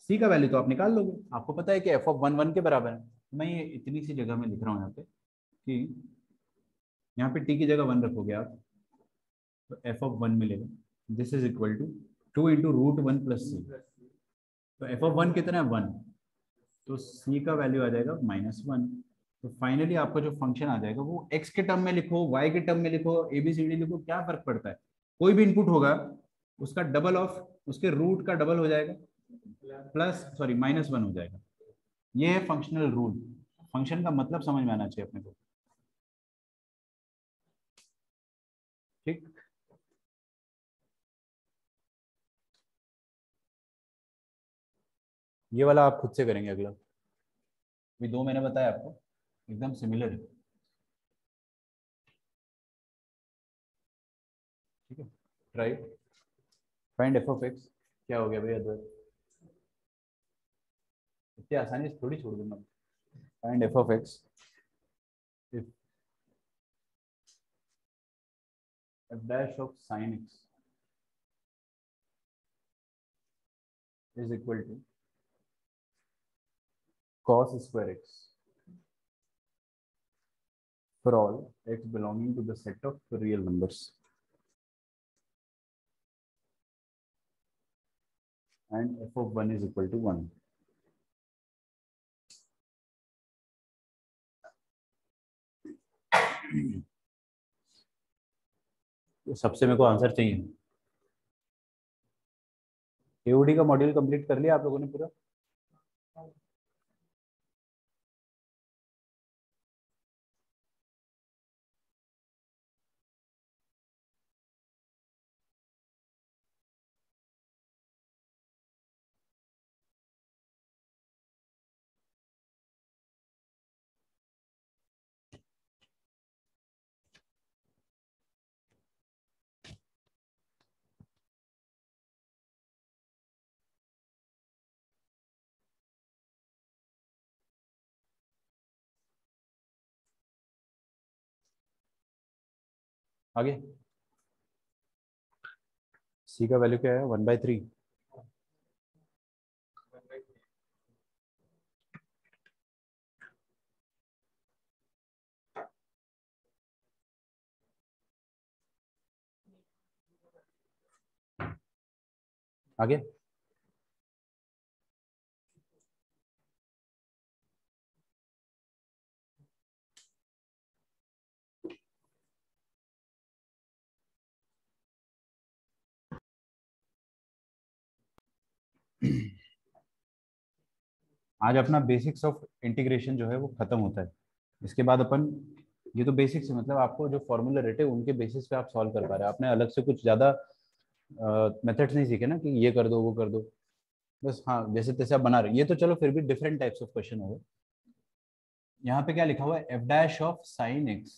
C का वैल्यू तो आप निकाल लोगे, आपको पता है कि एफ ऑफ 1 1 के बराबर है। मैं ये इतनी सी जगह में लिख रहा हूँ यहाँ पे कि यहाँ पे टी की जगह 1 रखोगे आप तो एफ ऑफ 1 मिलेगा, this is equal to 2 × √1 plus सी। तो एफ ऑफ 1 कितना है 1, तो सी का वैल्यू आ जाएगा -1। तो फाइनली आपका जो फंक्शन आ जाएगा वो एक्स के टर्म में लिखो, वाई के टर्म में लिखो, ABCD लिखो, क्या फर्क पड़ता है, कोई भी इनपुट होगा उसका डबल ऑफ उसके रूट का डबल हो जाएगा, -1 हो जाएगा। ये है फंक्शनल रूल। फंक्शन का मतलब समझ में आना चाहिए अपने को, ठीक। ये वाला आप खुद से करेंगे अगला, अभी 2 मैंने बताया आपको एकदम सिमिलर है, ठीक है। Try find f of x, क्या हो गया भैया अद्वैत, इतनी आसानी से थोड़ी छोड़ दूंगा। Find f of x if f dash of sine x is equal to cos square x for all x belonging to the set of real numbers and f of 1 is equal to 1. तो सबसे मेरे को answer चाहिए। AOD का module complete कर लिया आप लोगों ने पूरा? आगे सी का वैल्यू क्या है 1/3। आगे आज अपना बेसिक्स ऑफ इंटीग्रेशन जो है वो खत्म होता है। इसके बाद अपन, ये तो बेसिक्स है, मतलब आपको जो फॉर्मूला रेट है उनके बेसिस पे आप सॉल्व कर पा रहे हैं, आपने अलग से कुछ ज्यादा मेथड्स नहीं सीखे ना कि ये कर दो वो कर दो, बस हाँ जैसे तैसे आप बना रहे हैं। ये तो चलो फिर भी डिफरेंट टाइप्स ऑफ क्वेश्चन हो गए। यहाँ पे क्या लिखा हुआ है, f dash of sine x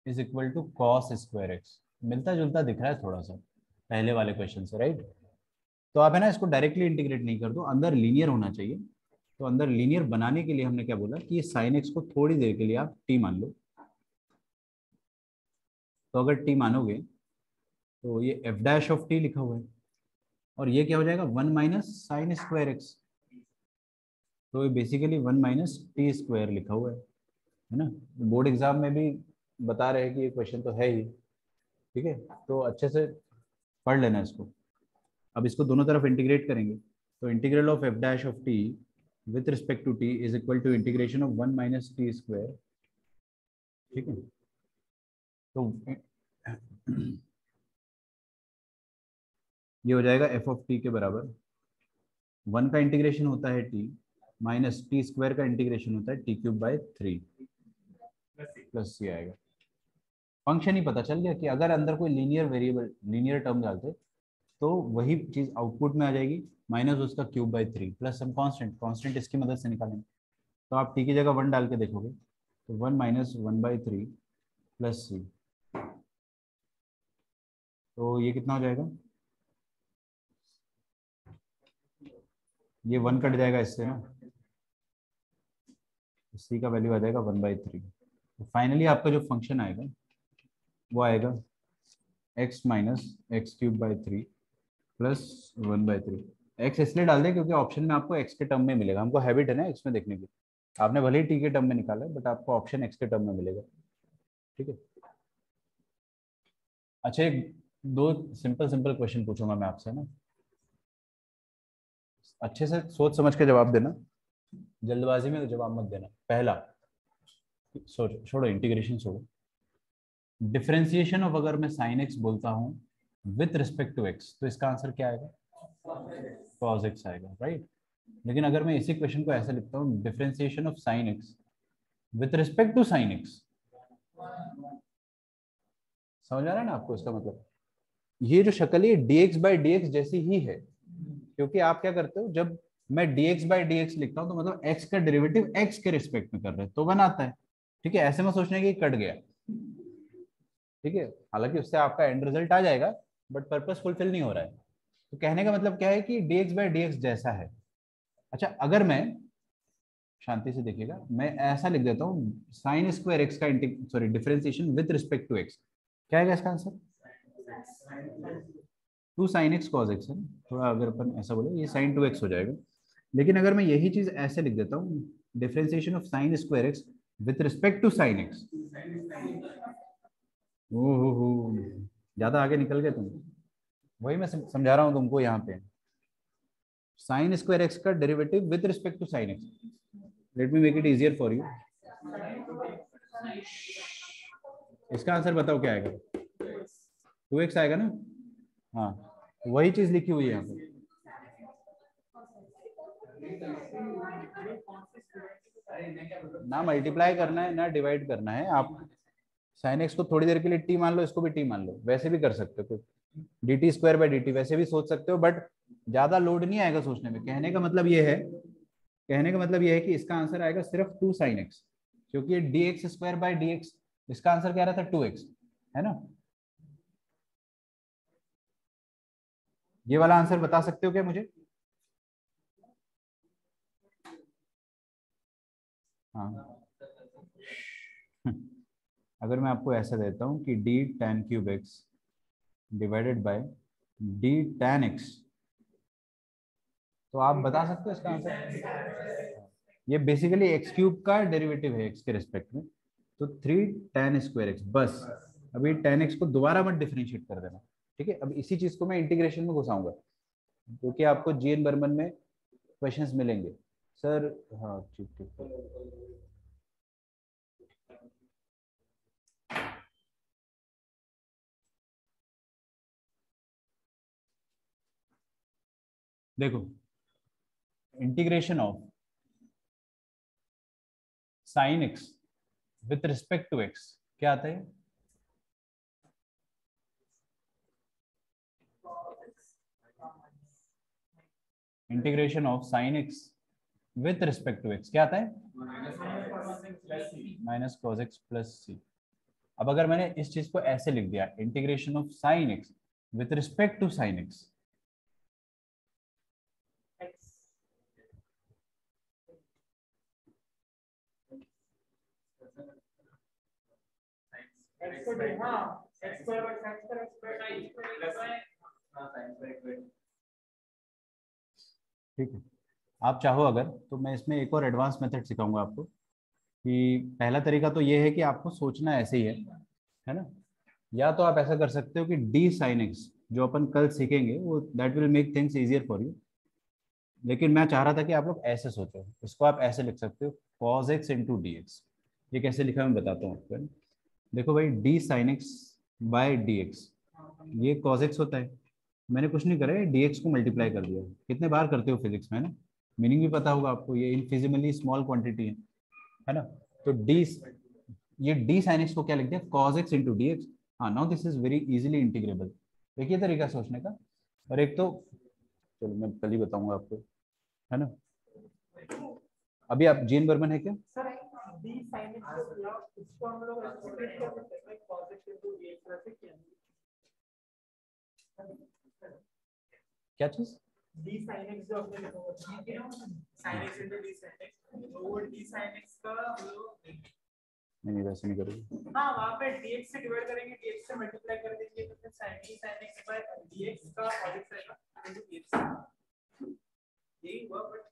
is equal to cos square x, मिलता जुलता दिख रहा है थोड़ा सा पहले वाले क्वेश्चन से, राइट। तो आप है ना इसको डायरेक्टली इंटीग्रेट नहीं कर दो, अंदर लीनियर होना चाहिए। तो अंदर लीनियर बनाने के लिए हमने क्या बोला कि साइन एक्स को थोड़ी देर के लिए आप टी मान लो। तो अगर टी मानोगे तो ये एफ डैश ऑफ टी लिखा हुआ है, और ये क्या हो जाएगा 1 माइनस साइन स्क्वायर एक्स, तो ये बेसिकली 1 माइनस टी स्क्वायर लिखा हुआ है ना। बोर्ड एग्जाम में भी बता रहे हैं कि ये क्वेश्चन तो है ही, ठीक है। तो अच्छे से पढ़ लेना इसको। अब इसको दोनों तरफ इंटीग्रेट करेंगे, तो integral of f dash of t with respect to t is equal to integration of 1 minus t square, ठीक है। तो ये हो जाएगा एफ ऑफ टी के बराबर 1 का इंटीग्रेशन होता है टी माइनस टी स्क्वायर का इंटीग्रेशन होता है t³/3 प्लस सी आएगा। फंक्शन ही पता चल गया कि अगर अंदर कोई लीनियर वेरिएबल लीनियर टर्म डालते तो वही चीज आउटपुट में आ जाएगी, माइनस उसका ³/3 प्लस सम कांस्टेंट, कांस्टेंट इसकी मदद से निकालेंगे। तो आप टी की जगह 1 डाल के देखोगे तो 1 माइनस 1/3 प्लस सी, तो ये कितना हो जाएगा ये 1 कट जाएगा इससे ना, सी का वैल्यू आ जाएगा 1/3। तो फाइनली आपका जो फंक्शन आएगा वो आएगा x minus x³/3 plus 1/3। x इसलिए डाल दें क्योंकि ऑप्शन में आपको x के टर्म में मिलेगा, हमको हैबिट है ना x में देखने की। आपने भले ही t के टर्म में निकाला है बट आपको ऑप्शन x के टर्म में मिलेगा। ठीक है। अच्छा, एक दो सिंपल सिंपल क्वेश्चन पूछूंगा मैं आपसे ना, अच्छे से सोच समझ के जवाब देना, जल्दबाजी में जवाब मत देना। पहला, सोच छोड़ो, इंटीग्रेशन छोड़ो, डिफरेंशिएशन ऑफ अगर मैं साइन एक्स बोलता हूँ विथ रिस्पेक्ट टू एक्स तो इसका आंसर क्या आएगा? कॉस एक्स आएगा, राइट। लेकिन अगर मैं इसी क्वेश्चन को ऐसे लिखता हूँ differentiation of sine x with respect to sine x, समझ आ रहा है ना आपको इसका मतलब? ये जो शक्ल है dx बाई dx जैसी ही है, क्योंकि आप क्या करते हो जब मैं dx बाई dx लिखता हूँ तो मतलब x का डेरिवेटिव x के रिस्पेक्ट में कर रहे हैं तो बनाता है। ठीक है, ऐसे में सोचने की कट गया। ठीक है, हालांकि उससे आपका एंड रिजल्ट आ जाएगा बट पर्पस फुलफिल नहीं हो रहा है। तो कहने का मतलब क्या है कि dx बाई dx जैसा है। अच्छा, अगर मैं शांति से देखिएगा, मैं ऐसा लिख देता हूँ साइन स्क्वायर एक्स का sorry differentiation with respect to x, क्या आएगा इसका answer? 2 sine x cos x है ना, थोड़ा अगर अपन ऐसा बोले ये साइन 2x हो जाएगा। लेकिन अगर मैं यही चीज ऐसे लिख देता हूँ differentiation of sine square x with respect to sine x, ओहो, ज्यादा आगे निकल गए तुम। वही मैं समझा रहा हूँ तुमको यहाँ पे, साइन स्क्वायर एक्स का derivative with respect to sine x. Let me make it easier for you. इसका आंसर बताओ क्या आएगा? 2x आएगा ना। हाँ, वही चीज लिखी हुई है यहाँ पे। ना मल्टीप्लाई करना है ना डिवाइड करना है, आप साइन एक्स को थोड़ी देर के लिए टी मान लो, इसको भी टी मान लो, वैसे भी कर सकते हो। dt² बाई dt वैसे भी सोच सकते हो बट ज्यादा लोड नहीं आएगा सोचने में। कहने का मतलब ये है, कहने का मतलब ये है कि इसका आंसर आएगा सिर्फ 2 sin x, क्योंकि ये dx² बाई dx, इसका आंसर क्या रहा था 2x, है ना। ये वाला आंसर बता सकते हो क्या मुझे? हाँ, अगर मैं आपको ऐसा देता हूँ कि d tan³ x divided by d tan x, तो आप बता सकते हो इसका आंसर? ये बेसिकली x³ का डेरिवेटिव है x के रिस्पेक्ट में, तो 3 tan² x बस। अभी tan x को दोबारा मत डिफरेंशिएट कर देना। ठीक है, अब इसी चीज को मैं इंटीग्रेशन में घुसाऊंगा क्योंकि आपको जीएन बर्मन में क्वेश्चंस मिलेंगे सर। हाँ ठीक ठीक। देखो, integration of sine x with respect to x क्या आता है? Integration of sine x with respect to x क्या आता है? Minus cos x plus C. अब अगर मैंने इस चीज को ऐसे लिख दिया integration of sine x with respect to sine x, ठीक है। आप चाहो अगर तो मैं इसमें एक और एडवांस मेथड सिखाऊंगा आपको कि पहला तरीका तो ये है कि आपको सोचना ऐसे ही है ना। या तो आप ऐसा कर सकते हो कि डी साइन एक्स जो अपन कल सीखेंगे वो that will make things easier for you. लेकिन मैं चाह रहा था कि आप लोग ऐसे सोचो, इसको आप ऐसे लिख सकते हो cos x into d x. ये कैसे लिखा है मैं बताता हूँ आपको। देखो भाई, d sine x by d x, ये cos x होता है। मैंने कुछ नहीं करा है, dx को मल्टीप्लाई कर दिया। कितने बार करते हो फिजिक्स में ना, मीनिंग भी पता होगा आपको, ये इनफिजिबली स्मॉल क्वांटिटी है ना। तो डी, ये डी साइन एक्स को क्या लिख दिया cos x into d x. हाँ, now this is very easily integrable. एक ये तरीका सोचने का, और एक तो चलो मैं कल ही बताऊंगा आपको, है ना। अभी आप जीन बर्मन है क्या? सर डी साइन एक्स जो या उसको हम लोग एक्सप्रेस कर सकते हैं cos x into dx वैसे क्या? क्या चीज? d sin x जो अपने लिखा हुआ ठीक है sin x into d sin x तो वो d sin x का हम लोग नहीं वैसे नहीं करोगे। हाँ वहाँ पे dx से डिवाइड करेंगे dx से मल्टीप्लाई कर देंगे तो फिर sin x by dx का और x आएगा into dx यही हुआ बट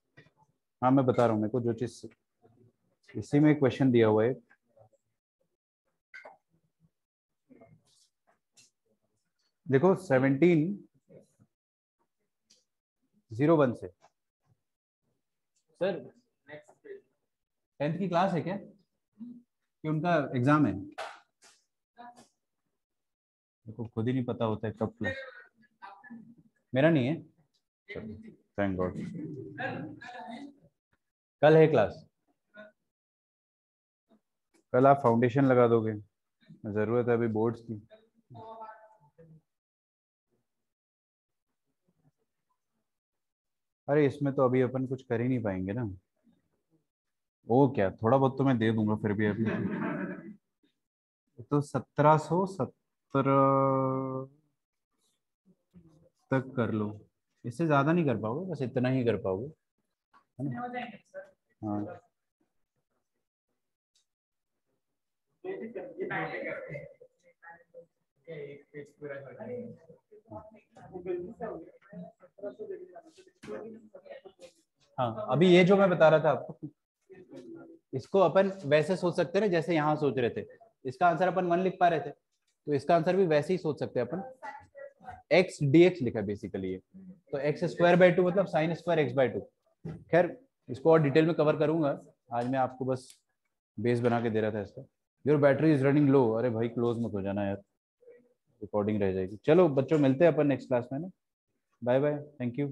हाँ मैं बता रहा हूँ, मेरे को जो चीज इसी में क्वेश्चन दिया हुआ है, देखो 1701 से सर 10th की क्लास है क्या कि उनका एग्जाम है? देखो खुद ही नहीं पता होता है कब क्लास, मेरा नहीं है, थैंक गॉड। कल है क्लास, कल आप फाउंडेशन लगा दोगे, जरूरत है अभी बोर्ड्स की। अरे इसमें तो अभी अपन कुछ कर ही नहीं पाएंगे ना, वो क्या थोड़ा बहुत तो मैं दे दूंगा फिर भी अभी तो 1770 तक कर लो, इससे ज्यादा नहीं कर पाओगे, बस इतना ही कर पाओगे, है ना? हो जाएंगे सर हाँ ये टाइम पे करते हैं एक पेज पूरा कर देंगे वो गलती से हो गया 1700 दे दिया हाँ, अभी ये जो मैं बता रहा था आपको, इसको अपन वैसे सोच सकते हैं ना जैसे यहाँ सोच रहे थे, इसका आंसर अपन 1 लिख पा रहे थे, तो इसका आंसर भी वैसे ही सोच सकते हैं अपन, x dx लिखा बेसिकली ये, तो x स्क्वायर बाय 2 मतलब साइन स्क्वायर x बाय 2। खैर इसको और डिटेल में कवर करूंगा, आज मैं आपको बस बेस बना के दे रहा था इसका। योर बैटरी इज रनिंग लो, अरे भाई क्लोज मत हो जाना यार, रिकॉर्डिंग रह जाएगी। चलो बच्चों मिलते हैं अपन नेक्स्ट क्लास में ना, बाय बाय, थैंक यू।